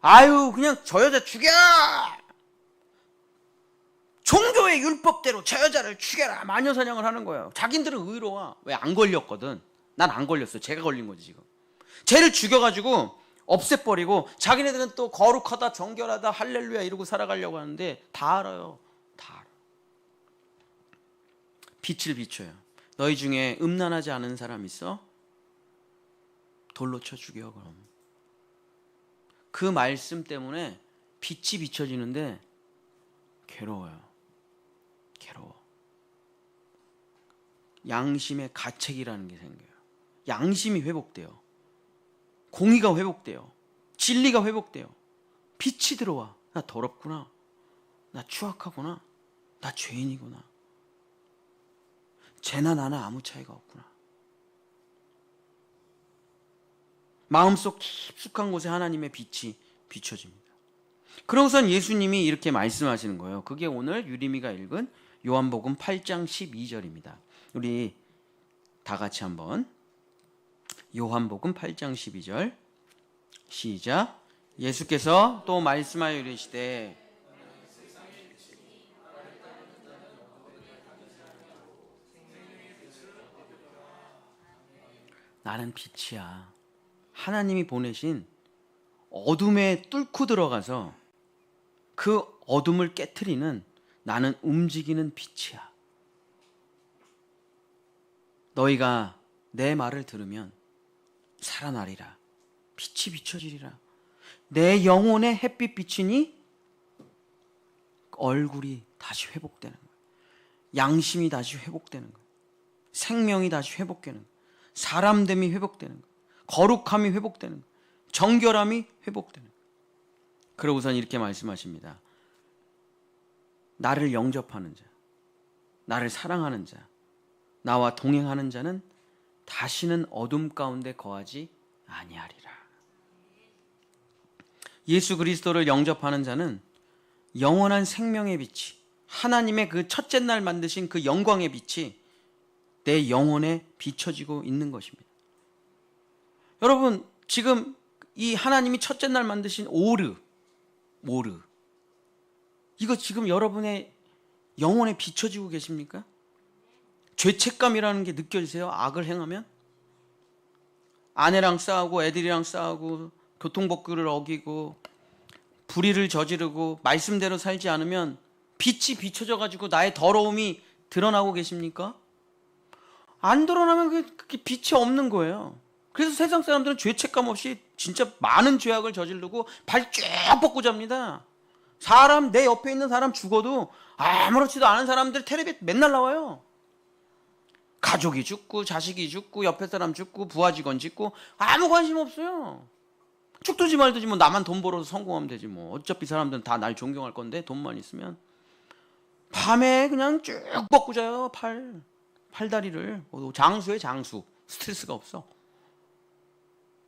아유, 그냥 저 여자 죽여! 종교의 율법대로 저 여자를 죽여라! 마녀 사냥을 하는 거예요. 자기들은 의로워. 왜? 안 걸렸거든. 난 안 걸렸어. 제가 걸린 거지 지금. 쟤를 죽여가지고 없애버리고 자기네들은 또 거룩하다, 정결하다, 할렐루야 이러고 살아가려고 하는데 다 알아요. 다 알아. 빛을 비춰요. 너희 중에 음란하지 않은 사람 있어? 돌로 쳐 죽여. 그럼 그 말씀 때문에 빛이 비춰지는데 괴로워요. 괴로워. 양심의 가책이라는 게 생겨요. 양심이 회복돼요. 공의가 회복돼요. 진리가 회복돼요. 빛이 들어와. 나 더럽구나. 나 추악하구나. 나 죄인이구나. 쟤나 나나 아무 차이가 없구나. 마음속 깊숙한 곳에 하나님의 빛이 비춰집니다. 그러고선 예수님이 이렇게 말씀하시는 거예요. 그게 오늘 유림이가 읽은 요한복음 8장 12절입니다. 우리 다 같이 한번 요한복음 8장 12절 시작. 예수께서 또 말씀하여 이르시되 나는 빛이야. 하나님이 보내신 어둠에 뚫고 들어가서 그 어둠을 깨트리는 나는 움직이는 빛이야. 너희가 내 말을 들으면 살아나리라. 빛이 비춰지리라. 내 영혼에 햇빛 비치니 얼굴이 다시 회복되는 거예요. 양심이 다시 회복되는 거예요. 생명이 다시 회복되는 거예요. 사람됨이 회복되는 거예요. 거룩함이 회복되는 거예요. 정결함이 회복되는 거예요. 그러고선 이렇게 말씀하십니다. 나를 영접하는 자, 나를 사랑하는 자, 나와 동행하는 자는 다시는 어둠 가운데 거하지 아니하리라. 예수 그리스도를 영접하는 자는 영원한 생명의 빛이, 하나님의 그 첫째 날 만드신 그 영광의 빛이 내 영혼에 비춰지고 있는 것입니다. 여러분, 지금 이 하나님이 첫째 날 만드신 모르, 이거 지금 여러분의 영혼에 비춰지고 계십니까? 죄책감이라는 게 느껴지세요? 악을 행하면? 아내랑 싸우고 애들이랑 싸우고 교통법규를 어기고 불의를 저지르고 말씀대로 살지 않으면 빛이 비춰져 가지고 나의 더러움이 드러나고 계십니까? 안 드러나면 그게 빛이 없는 거예요. 그래서 세상 사람들은 죄책감 없이 진짜 많은 죄악을 저지르고 발 쭉 뻗고 잡니다. 사람, 내 옆에 있는 사람 죽어도 아무렇지도 않은 사람들 텔레비 맨날 나와요. 가족이 죽고 자식이 죽고 옆에 사람 죽고 부하 직원 죽고 아무 관심 없어요. 죽든지 말든지 뭐 나만 돈 벌어서 성공하면 되지 뭐. 어차피 사람들은 다 날 존경할 건데 돈만 있으면. 밤에 그냥 쭉 뻗고 자요. 팔다리를. 장수에 장수. 스트레스가 없어.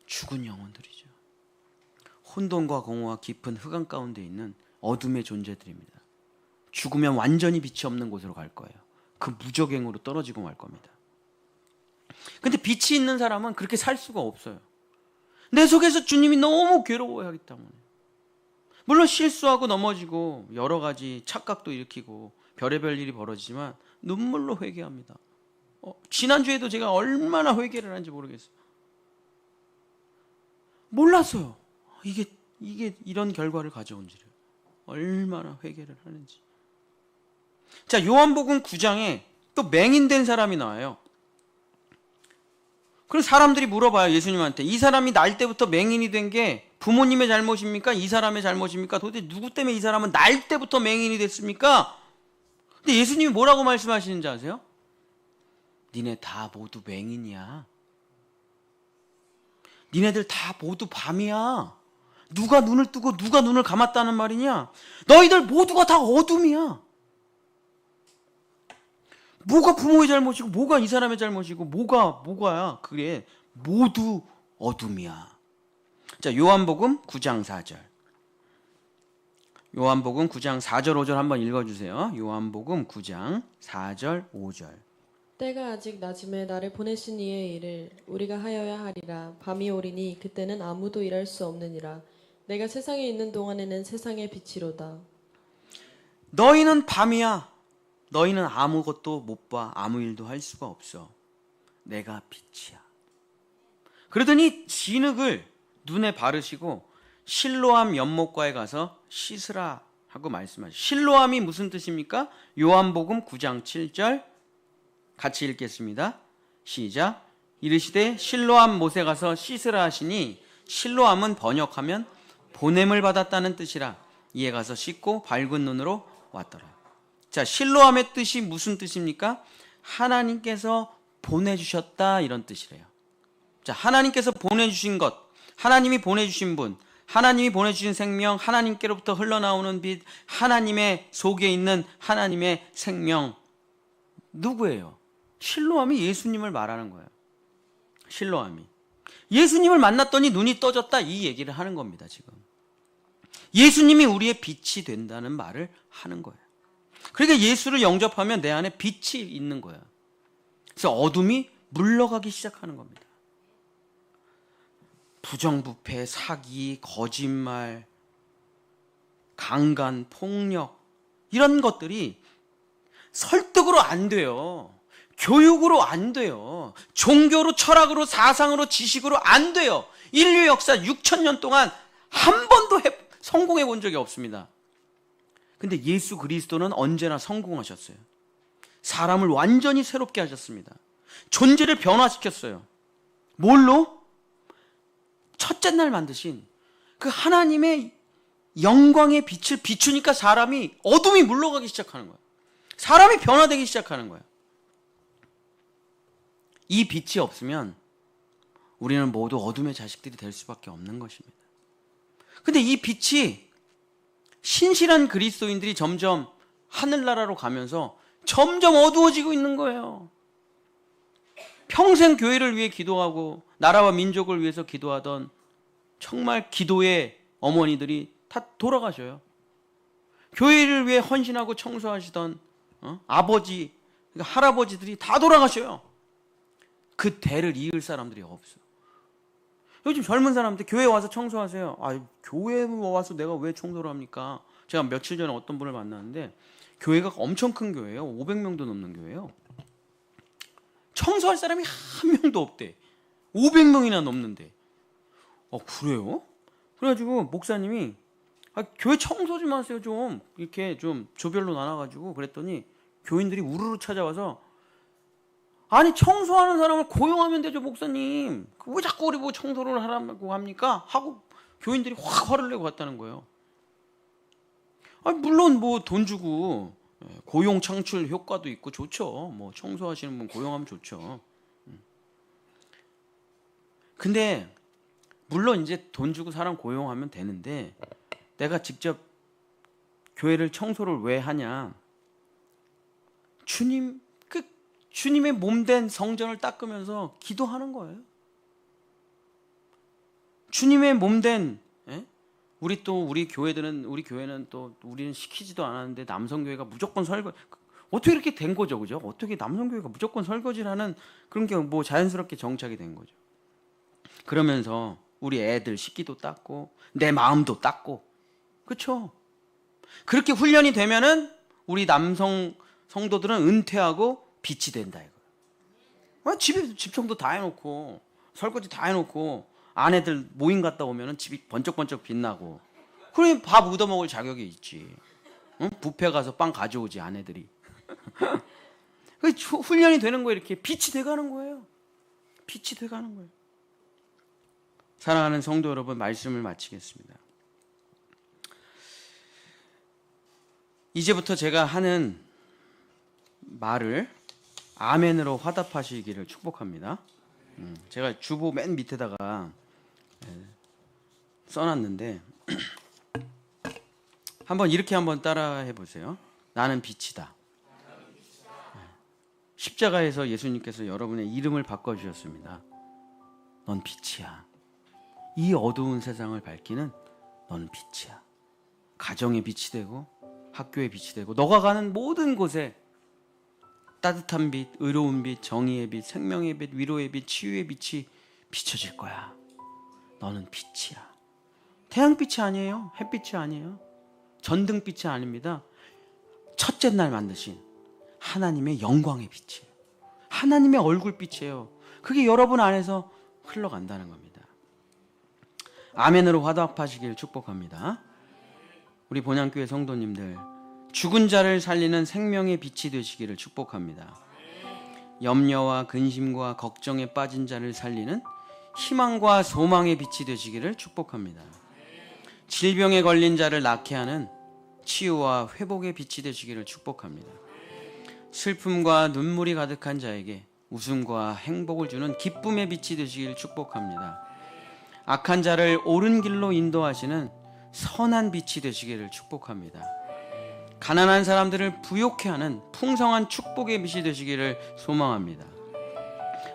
죽은 영혼들이죠. 혼돈과 공허와 깊은 흑암 가운데 있는 어둠의 존재들입니다. 죽으면 완전히 빛이 없는 곳으로 갈 거예요. 그 무적행으로 떨어지고 말 겁니다. 근데 빛이 있는 사람은 그렇게 살 수가 없어요. 내 속에서 주님이 너무 괴로워하기 때문에. 물론 실수하고 넘어지고 여러 가지 착각도 일으키고 별의별 일이 벌어지지만 눈물로 회개합니다. 지난주에도 제가 얼마나 회개를 하는지 모르겠어요. 몰랐어요. 이게 이런 결과를 가져온지를. 얼마나 회개를 하는지. 자, 요한복음 9장에 또 맹인된 사람이 나와요. 그럼 사람들이 물어봐요. 예수님한테. 이 사람이 날 때부터 맹인이 된 게 부모님의 잘못입니까? 이 사람의 잘못입니까? 도대체 누구 때문에 이 사람은 날 때부터 맹인이 됐습니까? 근데 예수님이 뭐라고 말씀하시는지 아세요? 니네 다 모두 맹인이야. 니네들 다 모두 밤이야. 누가 눈을 뜨고 누가 눈을 감았다는 말이냐? 너희들 모두가 다 어둠이야. 뭐가 부모의 잘못이고 뭐가 이 사람의 잘못이고 뭐가야? 그게 모두 어둠이야. 자, 요한복음 9장 4절. 요한복음 9장 4절 5절 한번 읽어주세요. 요한복음 9장 4절 5절. 때가 아직 낮음에 나를 보내신 이의 일을 우리가 하여야 하리라. 밤이 오리니 그때는 아무도 일할 수 없느니라. 내가 세상에 있는 동안에는 세상의 빛이로다. 너희는 밤이야. 너희는 아무것도 못 봐. 아무 일도 할 수가 없어. 내가 빛이야. 그러더니 진흙을 눈에 바르시고 실로암 연못가에 가서 씻으라 하고 말씀하시죠. 실로암이 무슨 뜻입니까? 요한복음 9장 7절 같이 읽겠습니다. 시작. 이르시되 실로암 못에 가서 씻으라 하시니 실로암은 번역하면 보냄을 받았다는 뜻이라. 이에 가서 씻고 밝은 눈으로 왔더라. 자, 실로암의 뜻이 무슨 뜻입니까? 하나님께서 보내주셨다 이런 뜻이래요. 자, 하나님께서 보내주신 것, 하나님이 보내주신 분, 하나님이 보내주신 생명, 하나님께로부터 흘러나오는 빛, 하나님의 속에 있는 하나님의 생명. 누구예요? 실로암이 예수님을 말하는 거예요. 실로암이. 예수님을 만났더니 눈이 떠졌다 이 얘기를 하는 겁니다. 지금. 예수님이 우리의 빛이 된다는 말을 하는 거예요. 그러니까 예수를 영접하면 내 안에 빛이 있는 거예요. 그래서 어둠이 물러가기 시작하는 겁니다. 부정부패, 사기, 거짓말, 강간, 폭력 이런 것들이 설득으로 안 돼요. 교육으로 안 돼요. 종교로, 철학으로, 사상으로, 지식으로 안 돼요. 인류 역사 6,000년 동안 한 번도 성공해 본 적이 없습니다. 근데 예수 그리스도는 언제나 성공하셨어요. 사람을 완전히 새롭게 하셨습니다. 존재를 변화시켰어요. 뭘로? 첫째 날 만드신 그 하나님의 영광의 빛을 비추니까 사람이 어둠이 물러가기 시작하는 거예요. 사람이 변화되기 시작하는 거예요. 이 빛이 없으면 우리는 모두 어둠의 자식들이 될 수밖에 없는 것입니다. 근데 이 빛이 신실한 그리스도인들이 점점 하늘나라로 가면서 점점 어두워지고 있는 거예요. 평생 교회를 위해 기도하고 나라와 민족을 위해서 기도하던 정말 기도의 어머니들이 다 돌아가셔요. 교회를 위해 헌신하고 청소하시던 아버지, 그러니까 할아버지들이 다 돌아가셔요. 그 대를 이을 사람들이 없어요. 요즘 젊은 사람들 교회 와서 청소하세요. 교회에 와서 내가 왜 청소를 합니까? 제가 며칠 전에 어떤 분을 만났는데 교회가 엄청 큰 교회예요. 500명도 넘는 교회예요. 청소할 사람이 한 명도 없대. 500명이나 넘는데. 그래요? 그래가지고 목사님이 교회 청소 좀 하세요 좀. 이렇게 좀 조별로 나눠가지고 그랬더니 교인들이 우르르 찾아와서 아니 청소하는 사람을 고용하면 되죠 목사님. 왜 자꾸 우리 보고 청소를 하라고 합니까? 하고 교인들이 확 화를 내고 갔다는 거예요. 물론 뭐 돈 주고 고용 창출 효과도 있고 좋죠. 뭐 청소하시는 분 고용하면 좋죠. 근데 물론 이제 돈 주고 사람 고용하면 되는데 내가 직접 교회를 청소를 왜 하냐? 주님의 몸된 성전을 닦으면서 기도하는 거예요. 주님의 몸된 우리 교회는 또 우리는 시키지도 않았는데 남성교회가 무조건 설거지, 어떻게 이렇게 된 거죠, 그죠? 어떻게 남성교회가 무조건 설거지를 하는 그런 게 뭐 자연스럽게 정착이 된 거죠. 그러면서 우리 애들 식기도 닦고 내 마음도 닦고, 그렇죠? 그렇게 훈련이 되면은 우리 남성 성도들은 은퇴하고 빛이 된다 이거예요. 집에 집 청소 다 해놓고 설거지 다 해놓고 아내들 모임 갔다 오면은 집이 번쩍번쩍 빛나고, 그러니 밥 얻어 먹을 자격이 있지. 응? 뷔페 가서 빵 가져오지 아내들이. 훈련이 되는 거예요. 이렇게 빛이 돼가는 거예요. 빛이 돼가는 거예요. 사랑하는 성도 여러분, 말씀을 마치겠습니다. 이제부터 제가 하는 말을 아멘으로 화답하시기를 축복합니다. 제가 주보 맨 밑에다가 써놨는데 한번 따라해 보세요. 나는 빛이다. 십자가에서 예수님께서 여러분의 이름을 바꿔주셨습니다. 넌 빛이야. 이 어두운 세상을 밝히는 넌 빛이야. 가정의 빛이 되고 학교의 빛이 되고 너가 가는 모든 곳에 따뜻한 빛, 의로운 빛, 정의의 빛, 생명의 빛, 위로의 빛, 치유의 빛이 비춰질 거야. 너는 빛이야. 태양빛이 아니에요. 햇빛이 아니에요. 전등빛이 아닙니다. 첫째 날 만드신 하나님의 영광의 빛이에요. 하나님의 얼굴빛이에요. 그게 여러분 안에서 흘러간다는 겁니다. 아멘으로 화답하시길 축복합니다. 우리 본향교회 성도님들, 죽은 자를 살리는 생명의 빛이 되시기를 축복합니다. 염려와 근심과 걱정에 빠진 자를 살리는 희망과 소망의 빛이 되시기를 축복합니다. 질병에 걸린 자를 낫게 하는 치유와 회복의 빛이 되시기를 축복합니다. 슬픔과 눈물이 가득한 자에게 웃음과 행복을 주는 기쁨의 빛이 되시기를 축복합니다. 악한 자를 옳은 길로 인도하시는 선한 빛이 되시기를 축복합니다. 가난한 사람들을 부욕해 하는 풍성한 축복의 빛이 되시기를 소망합니다.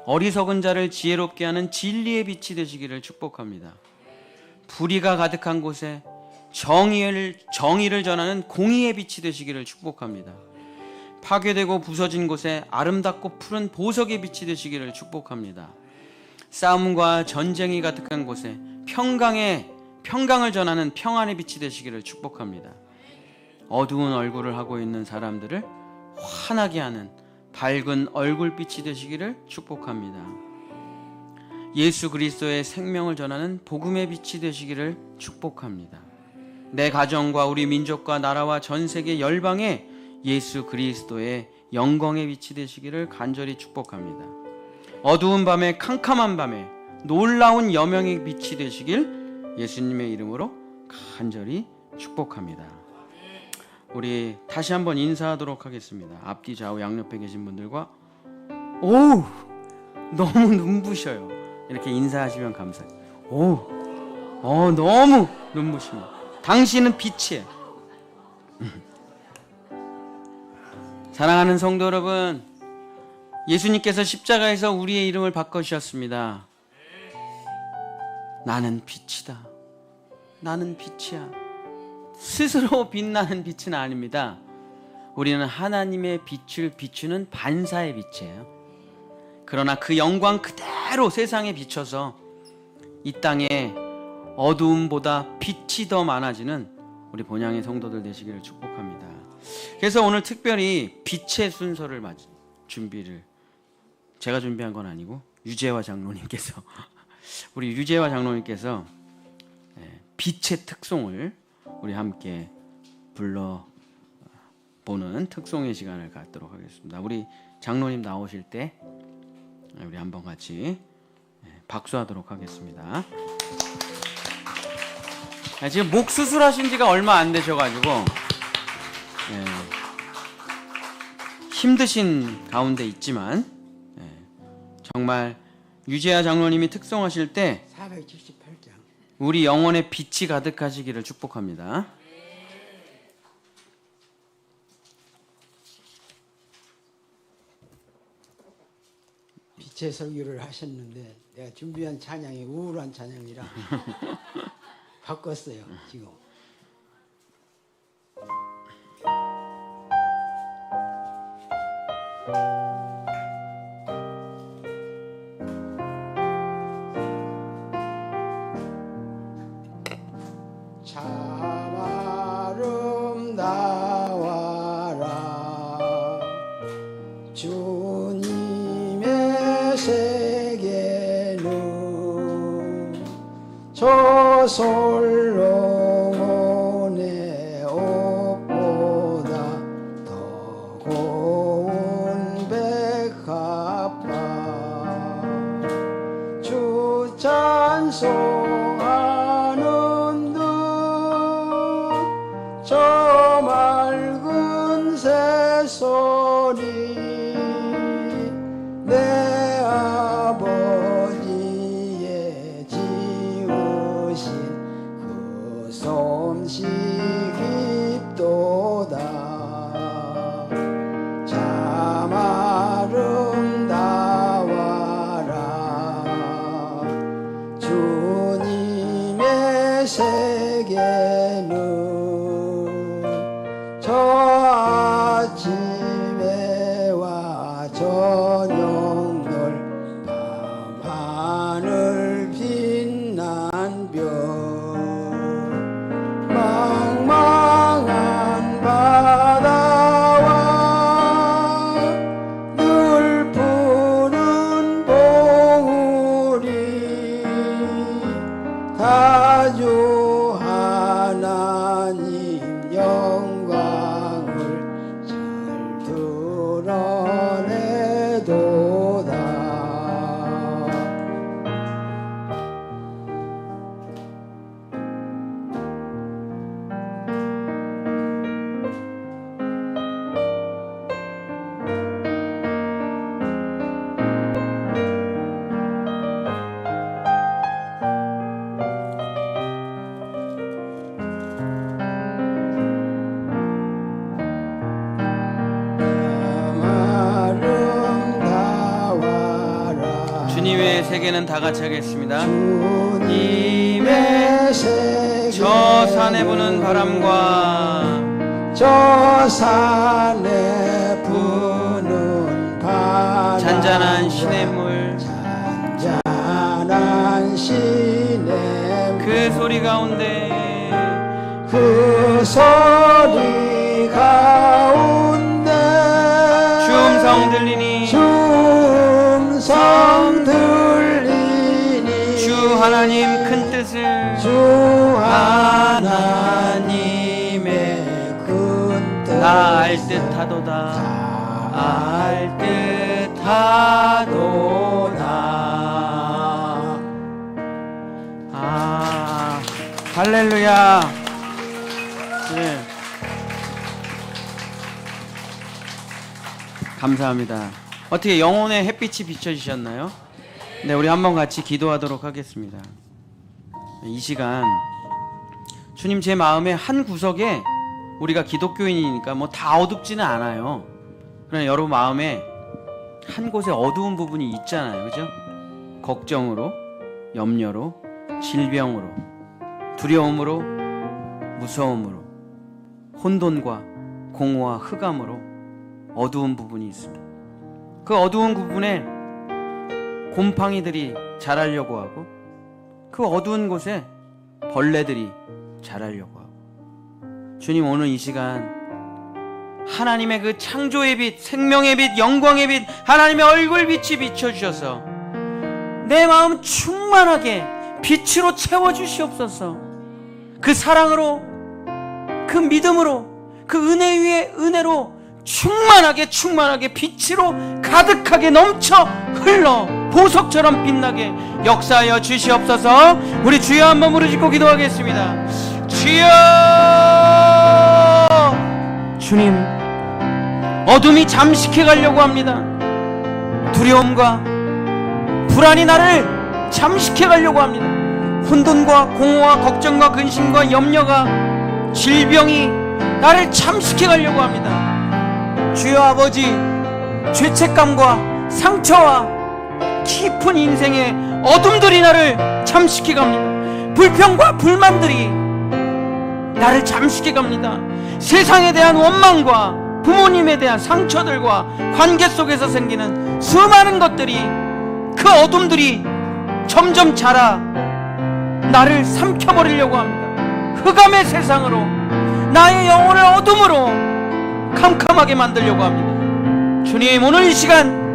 어리석은 자를 지혜롭게 하는 진리의 빛이 되시기를 축복합니다. 불의가 가득한 곳에 정의를 전하는 공의의 빛이 되시기를 축복합니다. 파괴되고 부서진 곳에 아름답고 푸른 보석의 빛이 되시기를 축복합니다. 싸움과 전쟁이 가득한 곳에 평강을 전하는 평안의 빛이 되시기를 축복합니다. 어두운 얼굴을 하고 있는 사람들을 환하게 하는 밝은 얼굴빛이 되시기를 축복합니다. 예수 그리스도의 생명을 전하는 복음의 빛이 되시기를 축복합니다. 내 가정과 우리 민족과 나라와 전 세계 열방에 예수 그리스도의 영광의 빛이 되시기를 간절히 축복합니다. 어두운 밤에 캄캄한 밤에 놀라운 여명의 빛이 되시길 예수님의 이름으로 간절히 축복합니다. 우리 다시 한번 인사하도록 하겠습니다. 앞뒤 좌우 양옆에 계신 분들과 오 너무 눈부셔요. 이렇게 인사하시면 감사해요. 너무 눈부십니다. 당신은 빛이에요. 사랑하는 성도 여러분, 예수님께서 십자가에서 우리의 이름을 바꿔주셨습니다. 나는 빛이다. 나는 빛이야. 스스로 빛나는 빛은 아닙니다. 우리는 하나님의 빛을 비추는 반사의 빛이에요. 그러나 그 영광 그대로 세상에 비춰서 이 땅에 어두움보다 빛이 더 많아지는 우리 본향의 성도들 되시기를 축복합니다. 그래서 오늘 특별히 빛의 순서를 제가 준비한 건 아니고 유재화 장로님께서 우리 유재화 장로님께서 빛의 특송을 우리 함께 불러보는 특송의 시간을 갖도록 하겠습니다. 우리 장로님 나오실 때 우리 한번 같이 박수하도록 하겠습니다. 지금 목 수술하신 지가 얼마 안 되셔가지고 힘드신 가운데 있지만 정말 유재하 장로님이 특송하실 때 478장 우리 영혼의 빛이 가득하시기를 축복합니다. 부채 설교를 하셨는데 내가 준비한 찬양이 우울한 찬양이라 바꿨어요 지금. 참 아름다워라 주님의 세계는 저 솔로몬의 옷보다 더 고운 백합화 주 찬송하는 듯 저 맑은 새소리 내 아버지의 지으신 그 솜씨 깊도다 참 아름다워라 주님의 세계는 저 아침에와 저녁널 밤하늘 빛난 별 망망한 바다와 늘 푸른 봉우리 다주 하나님 영광을 잘 드러내도다 아름다워라 주님의 세계는 다 같이 하겠습니다. 주님의 세계 저 산에 부는 바람과 저 산에 부는 바람 잔잔한 시냇물 잔잔한 시냇물 그 소리 가운데 그 소리 가운데 주 음성 들리니 주 음성 들리니 주 하나님 큰 뜻을 주 하나님의 큰 뜻 나 알 듯하도다 알 듯하도다. 아 할렐루야. 네. 감사합니다. 어떻게 영혼의 햇빛이 비춰지셨나요? 네, 우리 한번 같이 기도하도록 하겠습니다. 이 시간 주님 제 마음의 한 구석에 우리가 기독교인이니까 뭐 다 어둡지는 않아요. 그러나 여러분 마음에 한 곳에 어두운 부분이 있잖아요. 그죠? 걱정으로, 염려로, 질병으로, 두려움으로, 무서움으로, 혼돈과 공허와 흑암으로 어두운 부분이 있습니다. 그 어두운 부분에 곰팡이들이 자라려고 하고 그 어두운 곳에 벌레들이 자라려고 하고 주님 오늘 이 시간 하나님의 그 창조의 빛, 생명의 빛, 영광의 빛, 하나님의 얼굴빛이 비춰주셔서 내 마음 충만하게 빛으로 채워주시옵소서. 그 사랑으로, 그 믿음으로, 그 은혜 위에 은혜로 충만하게 빛으로 가득하게 넘쳐 흘러 보석처럼 빛나게 역사하여 주시옵소서. 우리 주여 한번 부르짖고 기도하겠습니다. 주여! 주님, 어둠이 잠식해 가려고 합니다. 두려움과 불안이 나를 잠식해 가려고 합니다. 혼돈과 공허와 걱정과 근심과 염려가 질병이 나를 잠식해 가려고 합니다. 주여 아버지, 죄책감과 상처와 깊은 인생의 어둠들이 나를 잠식해 갑니다. 불평과 불만들이 나를 잠식해 갑니다. 세상에 대한 원망과 부모님에 대한 상처들과 관계 속에서 생기는 수많은 것들이, 그 어둠들이 점점 자라 나를 삼켜버리려고 합니다. 흑암의 세상으로, 나의 영혼을 어둠으로 캄캄하게 만들려고 합니다. 주님, 오늘 이 시간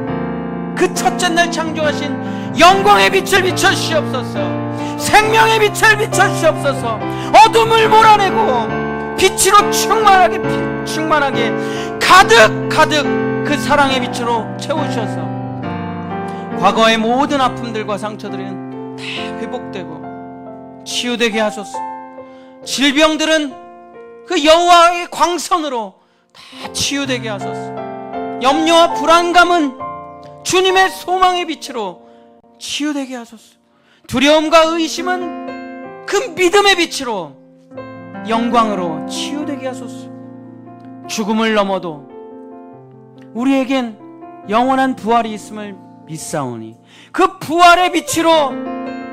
그 첫째 날 창조하신 영광의 빛을 비춰주시옵소서. 생명의 빛을 비춰주시옵소서. 어둠을 몰아내고 빛으로 충만하게 가득 그 사랑의 빛으로 채우셔서 과거의 모든 아픔들과 상처들은 다 회복되고 치유되게 하소서. 질병들은 그 여호와의 광선으로 다 치유되게 하소서. 염려와 불안감은 주님의 소망의 빛으로 치유되게 하소서. 두려움과 의심은 그 믿음의 빛으로 영광으로 치유되게 하소서. 죽음을 넘어도 우리에겐 영원한 부활이 있음을 믿사오니 그 부활의 빛으로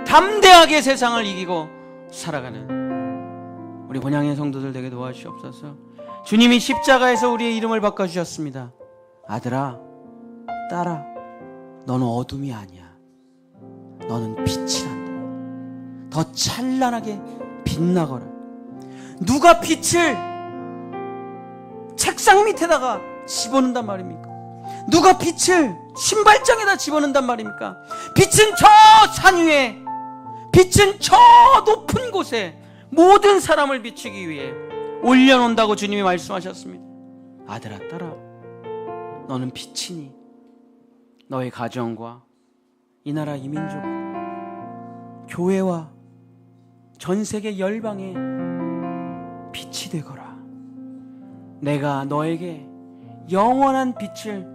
담대하게 세상을 이기고 살아가는 우리 본향의 성도들 되게 도와주시옵소서. 주님이 십자가에서 우리의 이름을 바꿔주셨습니다. 아들아, 딸아, 너는 어둠이 아니야. 너는 빛이 난다. 더 찬란하게 빛나거라. 누가 빛을 책상 밑에다가 집어넣는단 말입니까? 누가 빛을 신발장에다 집어넣는단 말입니까? 빛은 저 산 위에, 빛은 저 높은 곳에 모든 사람을 비추기 위해 올려놓는다고 주님이 말씀하셨습니다. 아들아, 딸아, 너는 빛이니 너의 가정과 이 나라 이 민족, 교회와 전 세계 열방에 빛이 되거라. 내가 너에게 영원한 빛을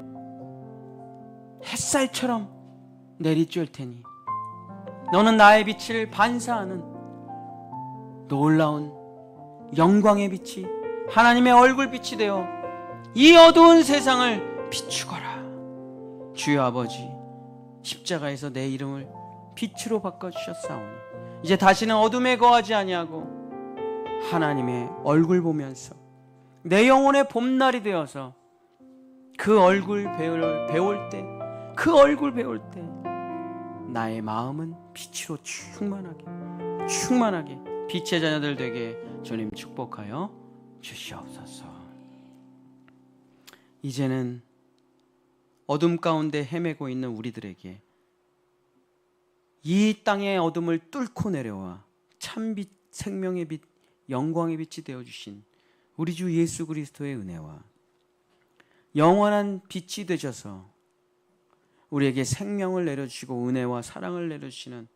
햇살처럼 내리쬐을 테니 너는 나의 빛을 반사하는 놀라운 영광의 빛이, 하나님의 얼굴빛이 되어 이 어두운 세상을 비추거라. 주여 아버지, 십자가에서 내 이름을 빛으로 바꿔주셨사오니 이제 다시는 어둠에 거하지 아니하고 하나님의 얼굴 보면서 내 영혼의 봄날이 되어서 그 얼굴 배울 때, 그 얼굴 배울 때 나의 마음은 빛으로 충만하게 빛의 자녀들 되게 주님 축복하여 주시옵소서. 이제는 어둠 가운데 헤매고 있는 우리들에게 이 땅의 어둠을 뚫고 내려와 참빛, 생명의 빛, 영광의 빛이 되어주신 우리 주 예수 그리스도의 은혜와 영원한 빛이 되셔서 우리에게 생명을 내려주시고 은혜와 사랑을 내려주시는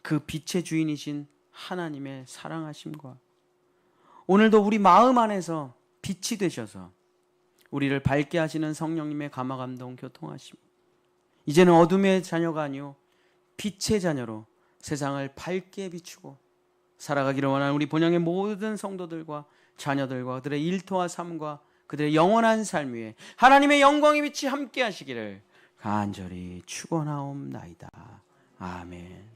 그 빛의 주인이신 하나님의 사랑하심과 오늘도 우리 마음 안에서 빛이 되셔서 우리를 밝게 하시는 성령님의 감화감동 교통하심, 이제는 어둠의 자녀가 아니요 빛의 자녀로 세상을 밝게 비추고 살아가기를 원하는 우리 본향의 모든 성도들과 자녀들과 그들의 일터와 삶과 그들의 영원한 삶 위에 하나님의 영광의 빛이 함께 하시기를 간절히 축원하옵나이다. 아멘.